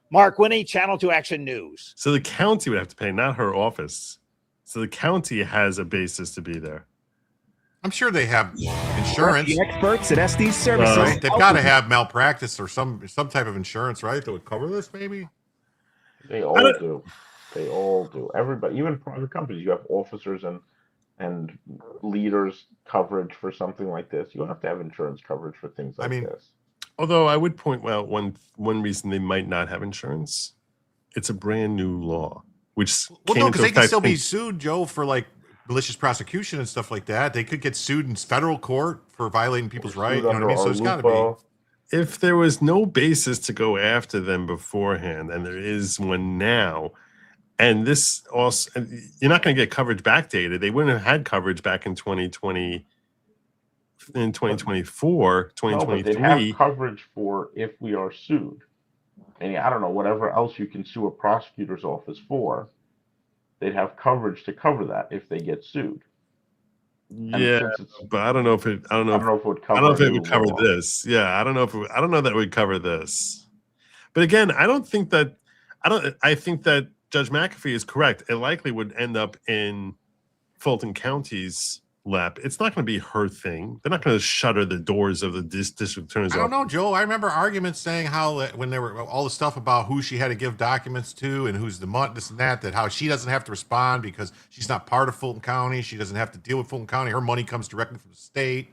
Mark Winnie, Channel 2 Action News. So the county would have to pay, not her office. So the county has a basis to be there. I'm sure they have insurance. The experts at SD Services. They've got to have malpractice or some type of insurance, right? That would cover this, maybe? They all do. They all do. Everybody, even private companies, you have officers and leaders coverage for something like this. You don't have to have insurance coverage for things like this. Although I would point out one reason they might not have insurance. It's a brand new law, which because they can still be sued, Joe, for like malicious prosecution and stuff like that. They could get sued in federal court for violating people's rights. You know what I Under mean? So our it's got to lupa. be. If there was no basis to go after them beforehand, and there is one now, and this also, you're not going to get coverage backdated. They wouldn't have had coverage back in 2020, in 2024, No, but 2023. they'd have coverage for if we are sued. And I don't know, whatever else you can sue a prosecutor's office for, they'd have coverage to cover that if they get sued. Yeah, but I don't know if it. I don't know if it would I cover. don't know if it would new cover law. this. Yeah, I don't know if I don't know that it would cover this. But again, I don't think that. I think that Judge McAfee is correct. It likely would end up in Fulton County's lap. It's not going to be her thing. They're not going to shutter the doors of the district attorney's I office. don't know, Joe. I remember arguments saying how when there were all the stuff about who she had to give documents to and who's the month, this and that how she doesn't have to respond because she's not part of Fulton County. She doesn't have to deal with Fulton County. Her money comes directly from the state.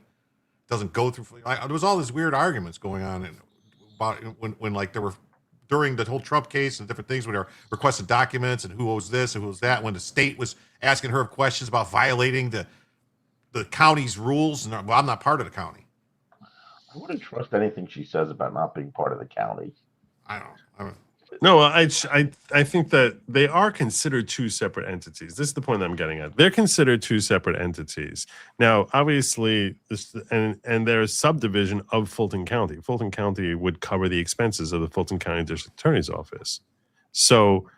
Doesn't go through. There was all these weird arguments going on about when like there were during the whole Trump case and different things when they were requesting documents and who owes this and who owes that. When the state was asking her questions about violating the county's rules, and well, I'm not part of the county. I wouldn't trust anything she says about not being part of the county. I don't. No, I think that they are considered two separate entities. This is the point that I'm getting at. They're considered two separate entities. Now, obviously, and there's subdivision of Fulton County. Fulton County would cover the expenses of the Fulton County District Attorney's Office. So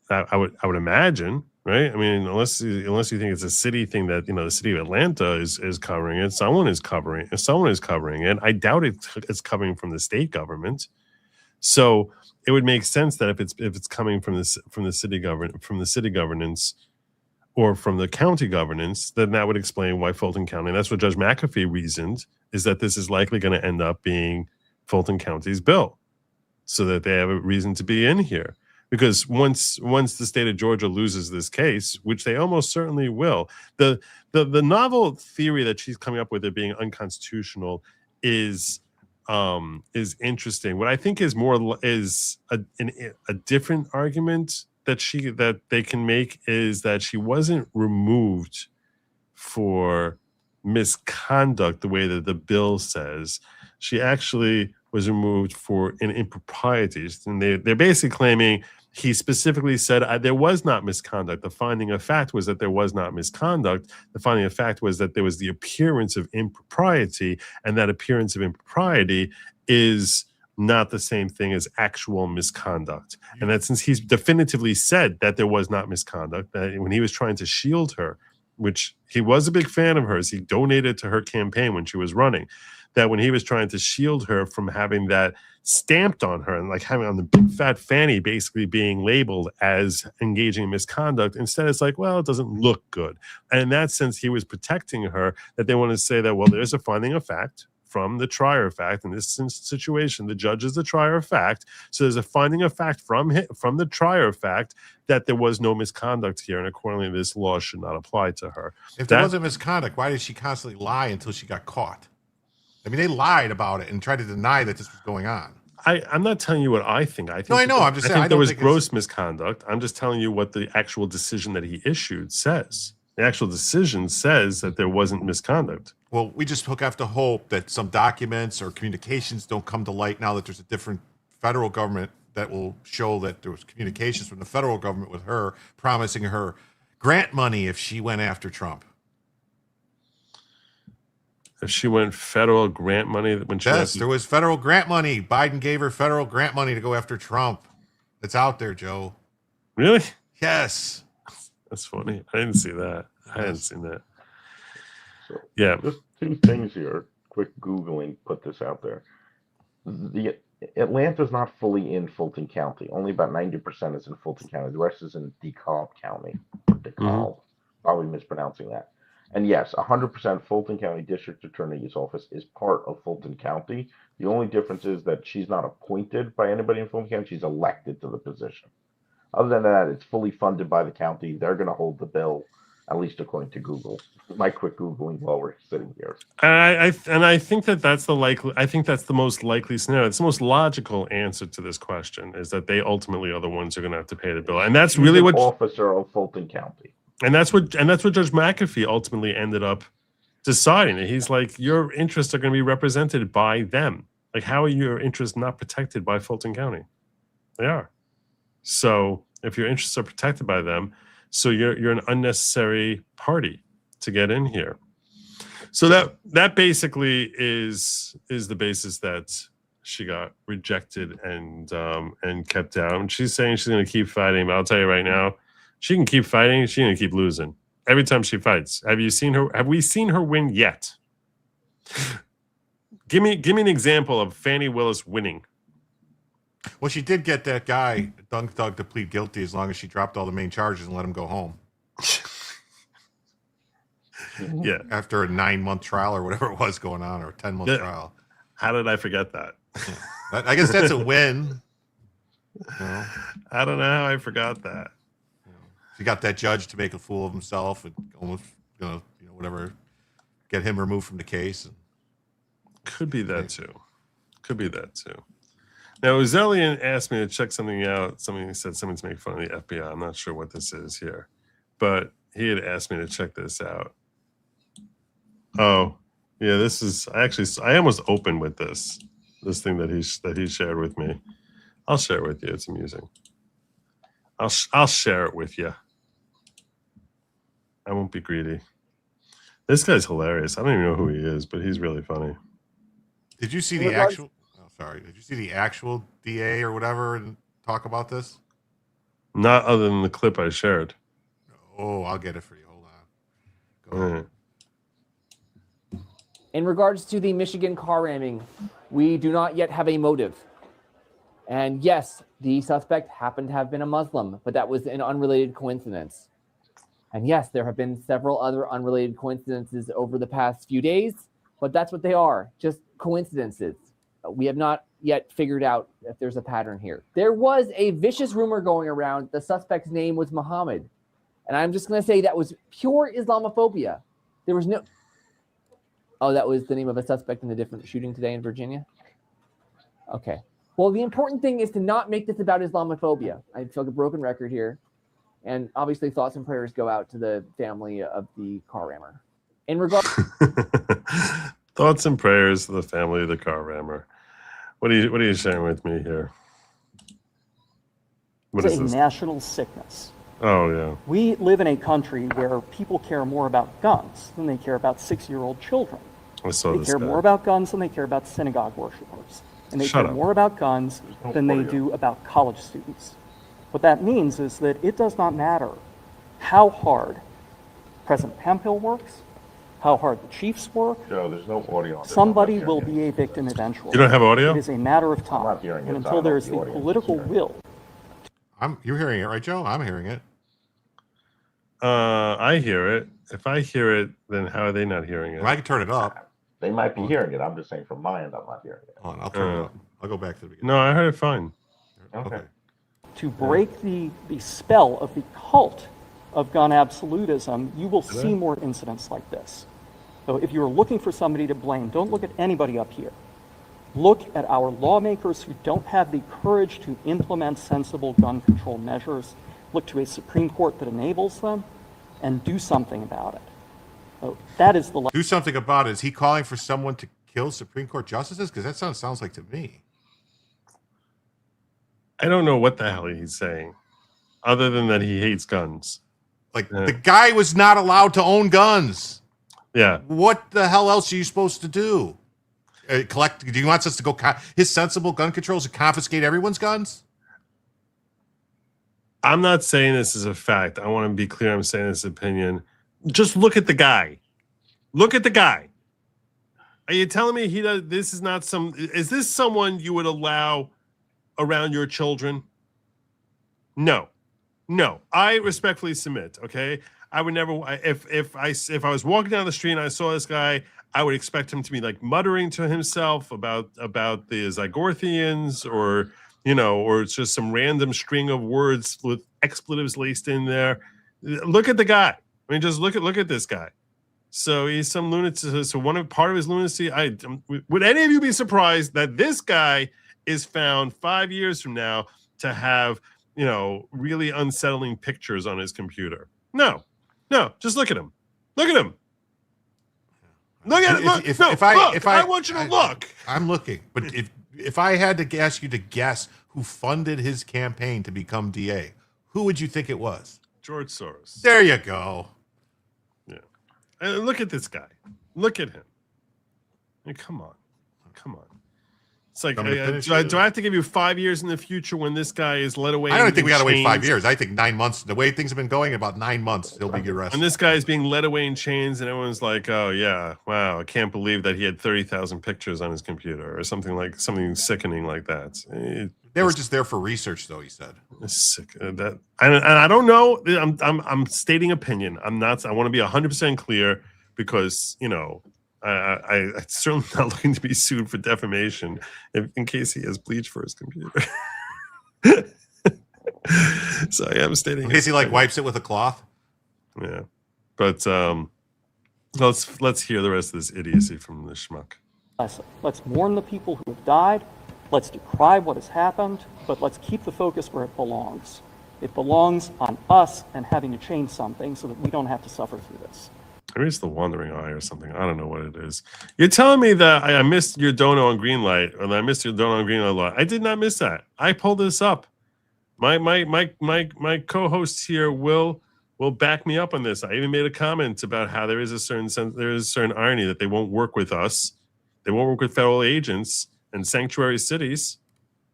I would imagine, right? I mean, unless you think it's a city thing that the city of Atlanta is covering it, someone is covering it. I doubt it's coming from the state government. So it would make sense that if it's coming from the city governance or from the county governance, then that would explain why Fulton County. And that's what Judge McAfee reasoned, is that this is likely going to end up being Fulton County's bill, so that they have a reason to be in here. Because once the state of Georgia loses this case, which they almost certainly will, the novel theory that she's coming up with, it being unconstitutional, is interesting. What I think is a different argument that they can make is that she wasn't removed for misconduct the way that the bill says. She actually was removed for an impropriety, and they're basically claiming he specifically said there was not misconduct. The finding of fact was that there was not misconduct. The finding of fact was that there was the appearance of impropriety, and that appearance of impropriety is not the same thing as actual misconduct. And that since he's definitively said that there was not misconduct, that when he was trying to shield her, which he was a big fan of hers, he donated to her campaign when she was running, that when he was trying to shield her from having that stamped on her and like having on the big fat fanny basically being labeled as engaging in misconduct, instead it's like, well, it doesn't look good. And in that sense, he was protecting her, that they want to say that, well, there's a finding of fact from the trier of fact. In this situation, the judge is the trier of fact. So there's a finding of fact from the trier of fact that there was no misconduct here, and accordingly, this law should not apply to her. If there wasn't misconduct, why did she constantly lie until she got caught? I mean, they lied about it and tried to deny that this was going on. I'm not telling you what I think. I know. I'm just saying. I think there was gross misconduct. I'm just telling you what the actual decision that he issued says. The actual decision says that there wasn't misconduct. Well, we just have to hope that some documents or communications don't come to light now that there's a different federal government that will show that there was communications from the federal government with her promising her grant money if she went after Trump. If she went federal grant money when she there was federal grant money. Biden gave her federal grant money to go after Trump. It's out there, Joe. Really? Yes. That's funny. I didn't see that. I hadn't seen that. So yeah. Just two things here. Quick Googling put this out there. The Atlanta's not fully in Fulton County. Only about 90% is in Fulton County. The rest is in DeKalb County. DeKalb. Probably mispronouncing that. And yes, 100% Fulton County District Attorney's Office is part of Fulton County. The only difference is that she's not appointed by anybody in Fulton County. She's elected to the position. Other than that, it's fully funded by the county. They're going to hold the bill, at least according to Google. My quick Googling while we're sitting here. And I think that's the most likely scenario. It's the most logical answer to this question, is that they ultimately are the ones who are going to have to pay the bill. And that's really what officer of Fulton County. And that's what Judge McAfee ultimately ended up deciding. He's like, your interests are going to be represented by them. Like, how are your interests not protected by Fulton County? They are. So if your interests are protected by them, so you're an unnecessary party to get in here. So that basically is the basis that she got rejected and kept out. And she's saying she's going to keep fighting, but I'll tell you right now, she can keep fighting. She's going to keep losing every time she fights. Have we seen her win yet? Give me an example of Fani Willis winning. Well, she did get that guy, Dunk Thug, to plead guilty as long as she dropped all the main charges and let him go home. Yeah. After a 9-month trial or whatever it was going on, or a 10-month trial. How did I forget that? Yeah. I guess that's a win. You know? I don't know how I forgot that. She got that judge to make a fool of himself and almost, whatever, get him removed from the case. Could be that too. Now, Uzelian asked me to check something out. Somebody said something's making fun of the FBI. I'm not sure what this is here, but he had asked me to check this out. Oh, yeah, this is I almost opened with this thing that he shared with me. I'll share it with you. It's amusing. I'll share it with you. I won't be greedy. This guy's hilarious. I don't even know who he is, but he's really funny. Did you see the actual? Oh, sorry. Did you see the actual DA or whatever and talk about this? Not other than the clip I shared. Oh, I'll get it for you. Hold on. Go ahead. In regards to the Michigan car ramming, we do not yet have a motive. And yes, the suspect happened to have been a Muslim, but that was an unrelated coincidence. And yes, there have been several other unrelated coincidences over the past few days, but that's what they are, just coincidences. We have not yet figured out if there's a pattern here. There was a vicious rumor going around the suspect's name was Muhammad. And I'm just going to say that was pure Islamophobia. There was no... Oh, that was the name of a suspect in the different shooting today in Virginia? Okay. Well, the important thing is to not make this about Islamophobia. I feel like a broken record here. And obviously, thoughts and prayers go out to the family of the car rammer. In regard... Thoughts and prayers to the family of the car rammer. What are you sharing with me here? What it's is a this? national sickness. Oh, yeah. We live in a country where people care more about guns than they care about 6-year-old children. I saw They this care guy. more about guns than they care about synagogue worshipers. And they Shut care up. more about guns than they do about college students. What that means is that it does not matter how hard President Hemphill works, how hard the Chiefs work. Joe, there's no audio on this. Somebody will be a victim eventually. You don't have audio? It is a matter of time. not hearing And it, so I until don't know there if is the the audience is political hearing it. will. You're hearing it, right, Joe? I'm hearing it. I hear it. If I hear it, then how are they not hearing it? Well, I can turn it up. They might be hearing it. I'm just saying from my end, I'm not hearing it. Hold on, I'll turn it up. I'll go back to the beginning. No, I heard it fine. Okay. To break the spell of the cult of gun absolutism, you will Did I? see more incidents like this. So if you're looking for somebody to blame, don't look at anybody up here. Look at our lawmakers who don't have the courage to implement sensible gun control measures. Look to a Supreme Court that enables them, and do something about it. So that is the... Do something about it. Is he calling for someone to kill Supreme Court justices? Because that sounds like to me. I don't know what the hell he's saying, other than that he hates guns. Like, the guy was not allowed to own guns. Yeah. What the hell else are you supposed to do? Do you want us to go... his sensible gun controls to confiscate everyone's guns? I'm not saying this is a fact. I want to be clear. I'm saying this opinion. Just look at the guy. Look at the guy. Are you telling me he does? This is not some... Is this someone you would allow around your children? No. I respectfully submit. Okay, I would never. If I was walking down the street and I saw this guy, I would expect him to be like muttering to himself about the Zygorthians, or or it's just some random string of words with expletives laced in there. Look at the guy. I mean, just look at this guy. So he's some lunatic. So part of his lunacy. Would any of you be surprised that this guy is found 5 years from now to have really unsettling pictures on his computer? No. No, just look at him. Look at him. Look at it. Look. Look. I want you to look. I'm looking. But if I had to ask you to guess who funded his campaign to become DA, who would you think it was? George Soros. There you go. Yeah. And look at this guy. Look at him. I mean, come on. Come on. It's like, do I have to give you 5 years in the future when this guy is led away? I don't think we got to wait 5 years. I think 9 months. The way things have been going, about 9 months, he'll be arrested. And this guy is being led away in chains, and everyone's like, "Oh yeah, wow! I can't believe that he had 30,000 pictures on his computer, or something sickening like that." They were just there for research, though. He said, "Sick." And I don't know. I'm stating opinion. I'm not. I want to be 100% clear because I'm certainly not looking to be sued for defamation in case he has bleach for his computer. So I am stating. In case he wipes it with a cloth. Yeah, but let's hear the rest of this idiocy from the schmuck. Let's mourn the people who have died. Let's decry what has happened, but let's keep the focus where it belongs. It belongs on us and having to change something so that we don't have to suffer through this. Maybe it's the wandering eye or something. I don't know what it is. You're telling me that I missed your dono on green light, or that I missed your dono on green light. I did not miss that. I pulled this up. My co-hosts here will back me up on this. I even made a comment about how there is a certain irony that they won't work with us. They won't work with federal agents and sanctuary cities.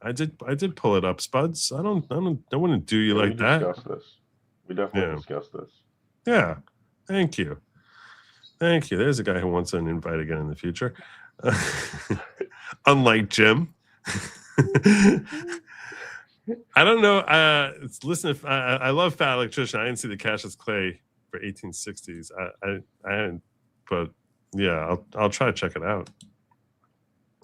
I did pull it up, Spuds. I don't want to do you like that. We definitely discussed this. Yeah. Thank you. Thank you. There's a guy who wants an invite again in the future. Unlike Jim. I don't know. Listen, I love Fat Electrician. I didn't see the Cassius Clay for 1860s. I didn't, but yeah, I'll try to check it out.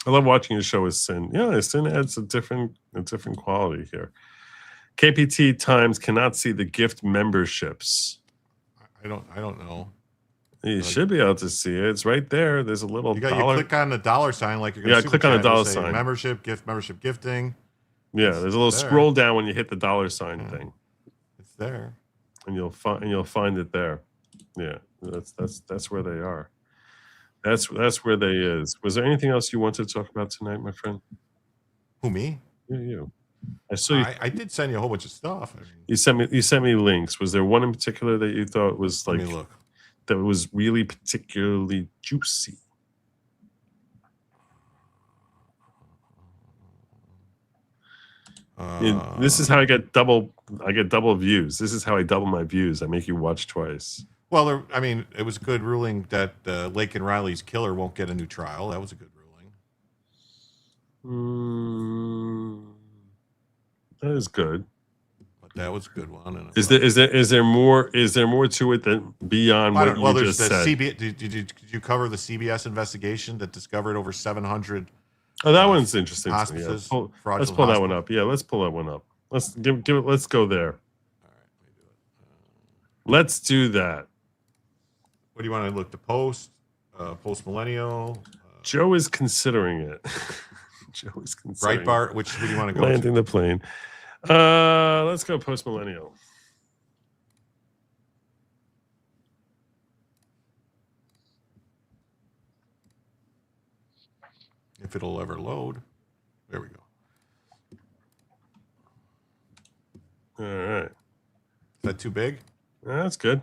I love watching his show with Sin. Yeah, Sin adds a different quality here. KPT Times cannot see the gift memberships. I don't know. You should be able to see it. It's right there. There's a little dollar. You click on the dollar sign like you're going to click on the dollar sign. Membership gifting. Yeah, there's a little scroll down when you hit the dollar sign thing. It's there. And you'll find it there. Yeah, that's where they are. That's where they is. Was there anything else you wanted to talk about tonight, my friend? Who, me? Yeah, you. I saw you. I did send you a whole bunch of stuff. You sent me links. Was there one in particular that you thought was like? Let me look. That was really particularly juicy. This is how I get double views. This is how I double my views. I make you watch twice. Well, it was a good ruling that Lake and Riley's killer won't get a new trial. That was a good ruling. That is good. That was a good one. And is there more to it than beyond what you just said? Did you cover the CBS investigation that discovered over 700? Oh, that one's interesting. Hospices. Yeah. Let's pull that one up. Yeah, let's pull that one up. Let's give it. Let's go there. All right, let me do it. Let's do that. What do you want to look? The Post, Post Millennial. Joe is considering it. Joe is considering. Breitbart. Which do you want to go? Landing the plane. Let's go Post Millennial. If it'll ever load. There we go. All right. Is that too big? Yeah, that's good.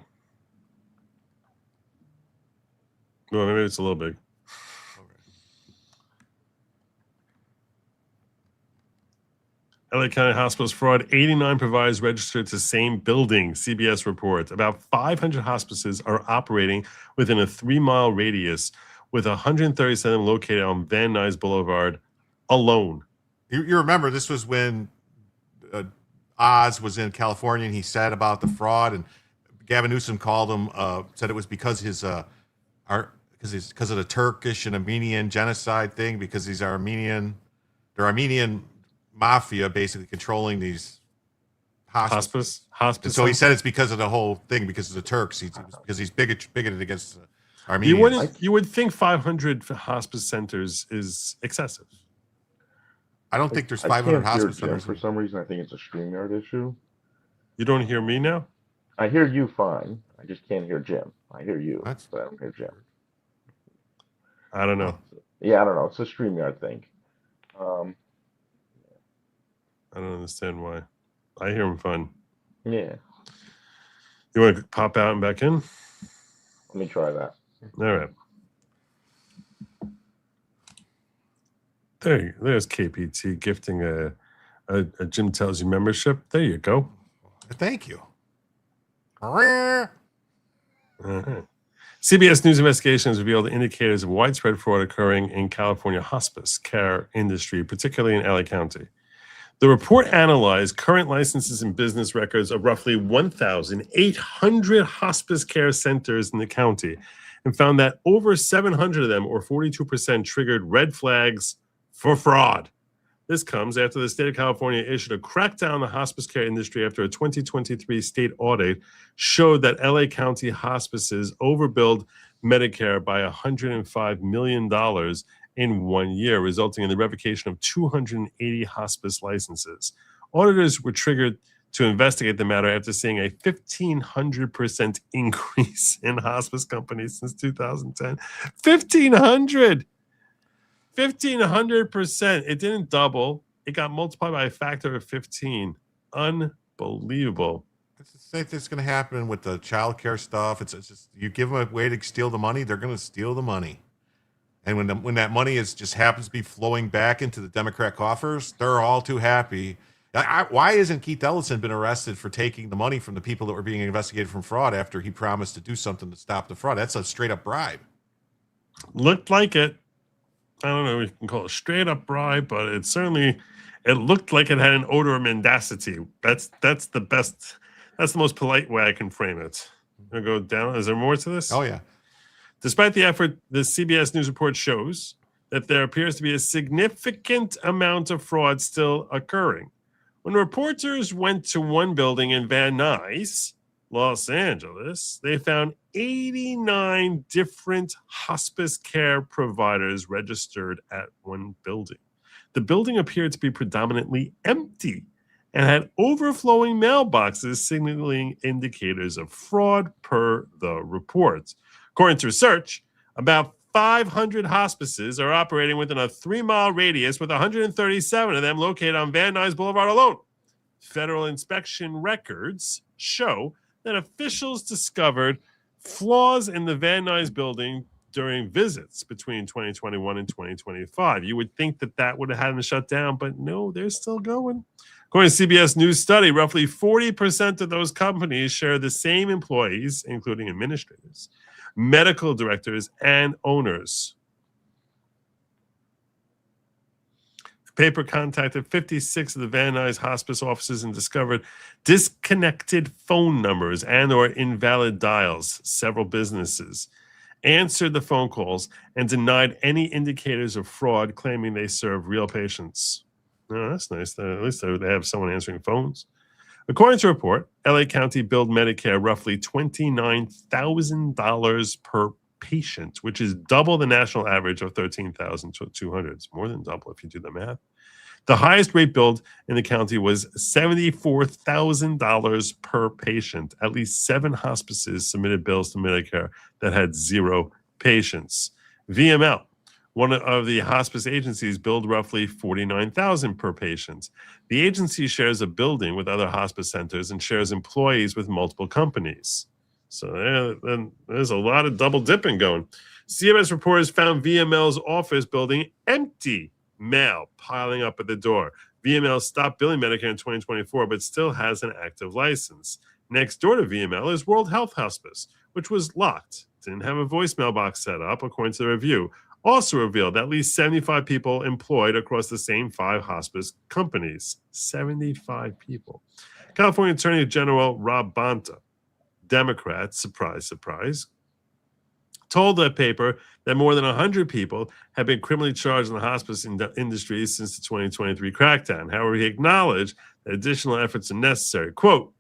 Well, maybe it's a little big. LA County Hospice fraud, 89 providers registered to same building, CBS reports. About 500 hospices are operating within a 3-mile radius, with 137 located on Van Nuys Boulevard alone. You remember this was when Oz was in California and he said about the fraud, and Gavin Newsom called him, said it was because because of the Turkish and Armenian genocide thing, because they're Armenian mafia basically controlling these hospices. Hospice. So he said it's because of the whole thing, because of the Turks. Because he's bigoted against Armenians. You would think 500 hospice centers is excessive. I don't think there's 500 hospice centers. For some reason, I think it's a StreamYard issue. You don't hear me now? I hear you fine. I just can't hear Jim. I hear you, What? but I don't hear Jim. I don't know. Yeah, I don't know. It's a StreamYard thing. I don't understand why. I hear him fine. Yeah. You want to pop out and back in? Let me try that. All right. There's KPT gifting a Jim Tells You membership. There you go. Thank you. Uh-huh. CBS News investigations revealed indicators of widespread fraud occurring in California hospice care industry, particularly in LA County. The report analyzed current licenses and business records of roughly 1,800 hospice care centers in the county and found that over 700 of them, or 42%, triggered red flags for fraud. This comes after the state of California issued a crackdown on the hospice care industry after a 2023 state audit showed that LA County hospices overbilled Medicare by $105 million in 1 year, resulting in the revocation of 280 hospice licenses. Auditors were triggered to investigate the matter after seeing a 1,500% increase in hospice companies since 2010. 1,500%. It didn't double. It got multiplied by a factor of 15. Unbelievable. It's the same thing's going to happen with the child care stuff. It's just, you give them a way to steal the money, they're going to steal the money. And when that money is just happens to be flowing back into the Democrat coffers, they're all too happy. Why isn't Keith Ellison been arrested for taking the money from the people that were being investigated from fraud after he promised to do something to stop the fraud? That's a straight up bribe. Looked like it. I don't know if you can call it a straight up bribe, but it looked like it had an odor of mendacity. That's the best. That's the most polite way I can frame it. I'm gonna go down. Is there more to this? Oh yeah. Despite the effort, the CBS News report shows that there appears to be a significant amount of fraud still occurring. When reporters went to one building in Van Nuys, Los Angeles, they found 89 different hospice care providers registered at one building. The building appeared to be predominantly empty and had overflowing mailboxes, signaling indicators of fraud per the reports. According to research, about 500 hospices are operating within a 3-mile radius, with 137 of them located on Van Nuys Boulevard alone. Federal inspection records show that officials discovered flaws in the Van Nuys building during visits between 2021 and 2025. You would think that would have had them shut down, but no, they're still going. According to CBS News study, roughly 40% of those companies share the same employees, including administrators, medical directors, and owners. The paper contacted 56 of the Van Nuys hospice offices and discovered disconnected phone numbers and or invalid dials. Several businesses answered the phone calls and denied any indicators of fraud, claiming they serve real patients. Oh, that's nice. At least they have someone answering phones. According to a report, LA County billed Medicare roughly $29,000 per patient, which is double the national average of $13,200. It's more than double if you do the math. The highest rate billed in the county was $74,000 per patient. At least 7 hospices submitted bills to Medicare that had 0 patients. VML, one of the hospice agencies, billed roughly $49,000 per patient. The agency shares a building with other hospice centers and shares employees with multiple companies. So there's a lot of double dipping going. CBS reporters found VML's office building empty, mail piling up at the door. VML stopped billing Medicare in 2024, but still has an active license. Next door to VML is World Health Hospice, which was locked. Didn't have a voicemail box set up, according to the review. Also revealed at least 75 people employed across the same 5 hospice companies. 75 people. California Attorney General Rob Bonta, Democrat, surprise, surprise, told that paper that more than 100 people have been criminally charged in the hospice industry since the 2023 crackdown. However, he acknowledged that additional efforts are necessary. Quote,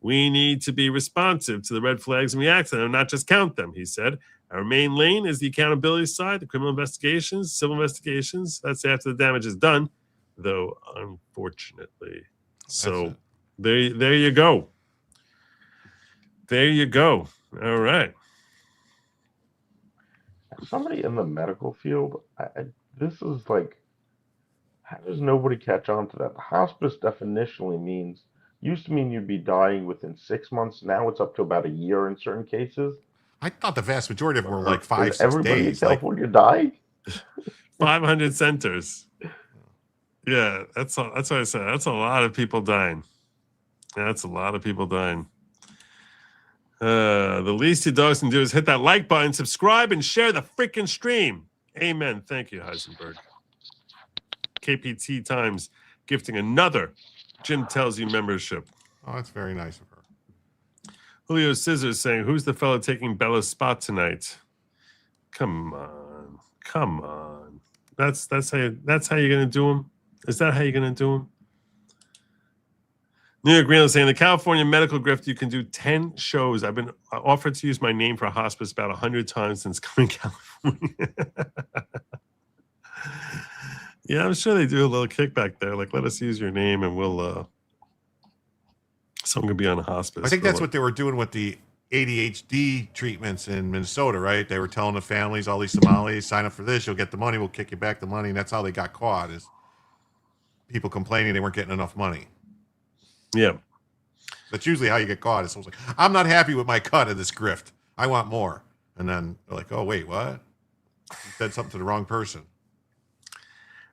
"We need to be responsive to the red flags and react to them, not just count them," he said. "Our main lane is the accountability side, the criminal investigations, civil investigations. That's after the damage is done, though, unfortunately." So there you go. There you go. All right. Somebody in the medical field, this is like, how does nobody catch on to that? The hospice definitionally used to mean you'd be dying within 6 months. Now it's up to about a year in certain cases. I thought the vast majority of them were like Is 5, 6 everybody in days. Like, California dying? 500 centers. Yeah, that's what I said. That's a lot of people dying. That's a lot of people dying. The least your dogs can do is hit that like button, subscribe, and share the freaking stream. Amen. Thank you, Heisenberg. KPT Times gifting another Jim Tells You membership. oh, that's very nice of her. Julio Scissors saying, "Who's the fellow taking Bella's spot tonight?" Come on, come on. That's how you're gonna do him. Is that how you're gonna do him? New York Greenland saying, "The California medical grift, you can do 10 shows. I've been offered to use my name for hospice about 100 times since coming to California." Yeah, I'm sure they do a little kickback there. Like, let us use your name and we'll someone could be on a hospice. I think that's what they were doing with the ADHD treatments in Minnesota, right? They were telling the families, all these Somalis, sign up for this, you'll get the money, we'll kick you back the money. And that's how they got caught, is people complaining they weren't getting enough money. Yeah. That's usually how you get caught. It's like, I'm not happy with my cut of this grift. I want more. And then they're like, oh, wait, what? You said something to the wrong person.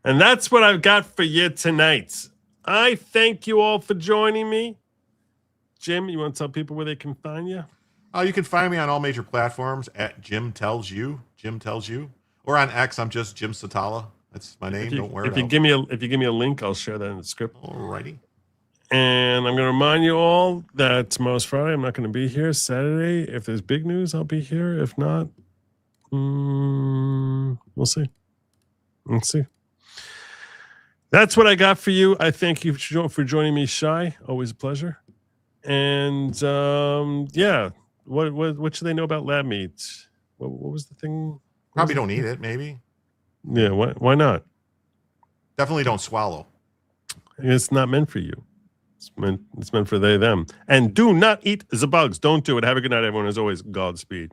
And that's what I've got for you tonight. I thank you all for joining me. Jim, you want to tell people where they can find you? You can find me on all major platforms at Jim Tells You. Jim Tells You. Or on X, I'm just Jim Satala. That's my name. Don't worry. If you give me a link, I'll share that in the script. Alrighty. And I'm going to remind you all that tomorrow's Friday. I'm not going to be here. Saturday, if there's big news, I'll be here. If not, we'll see. Let's see. That's what I got for you. I thank you for joining me, Shai. Always a pleasure. And yeah, what should they know about lab meat? What was the thing? Probably don't eat it, maybe. Yeah, why not? Definitely don't swallow. It's not meant for you. It's meant for they, them. And do not eat the bugs. Don't do it. Have a good night, everyone. As always, Godspeed.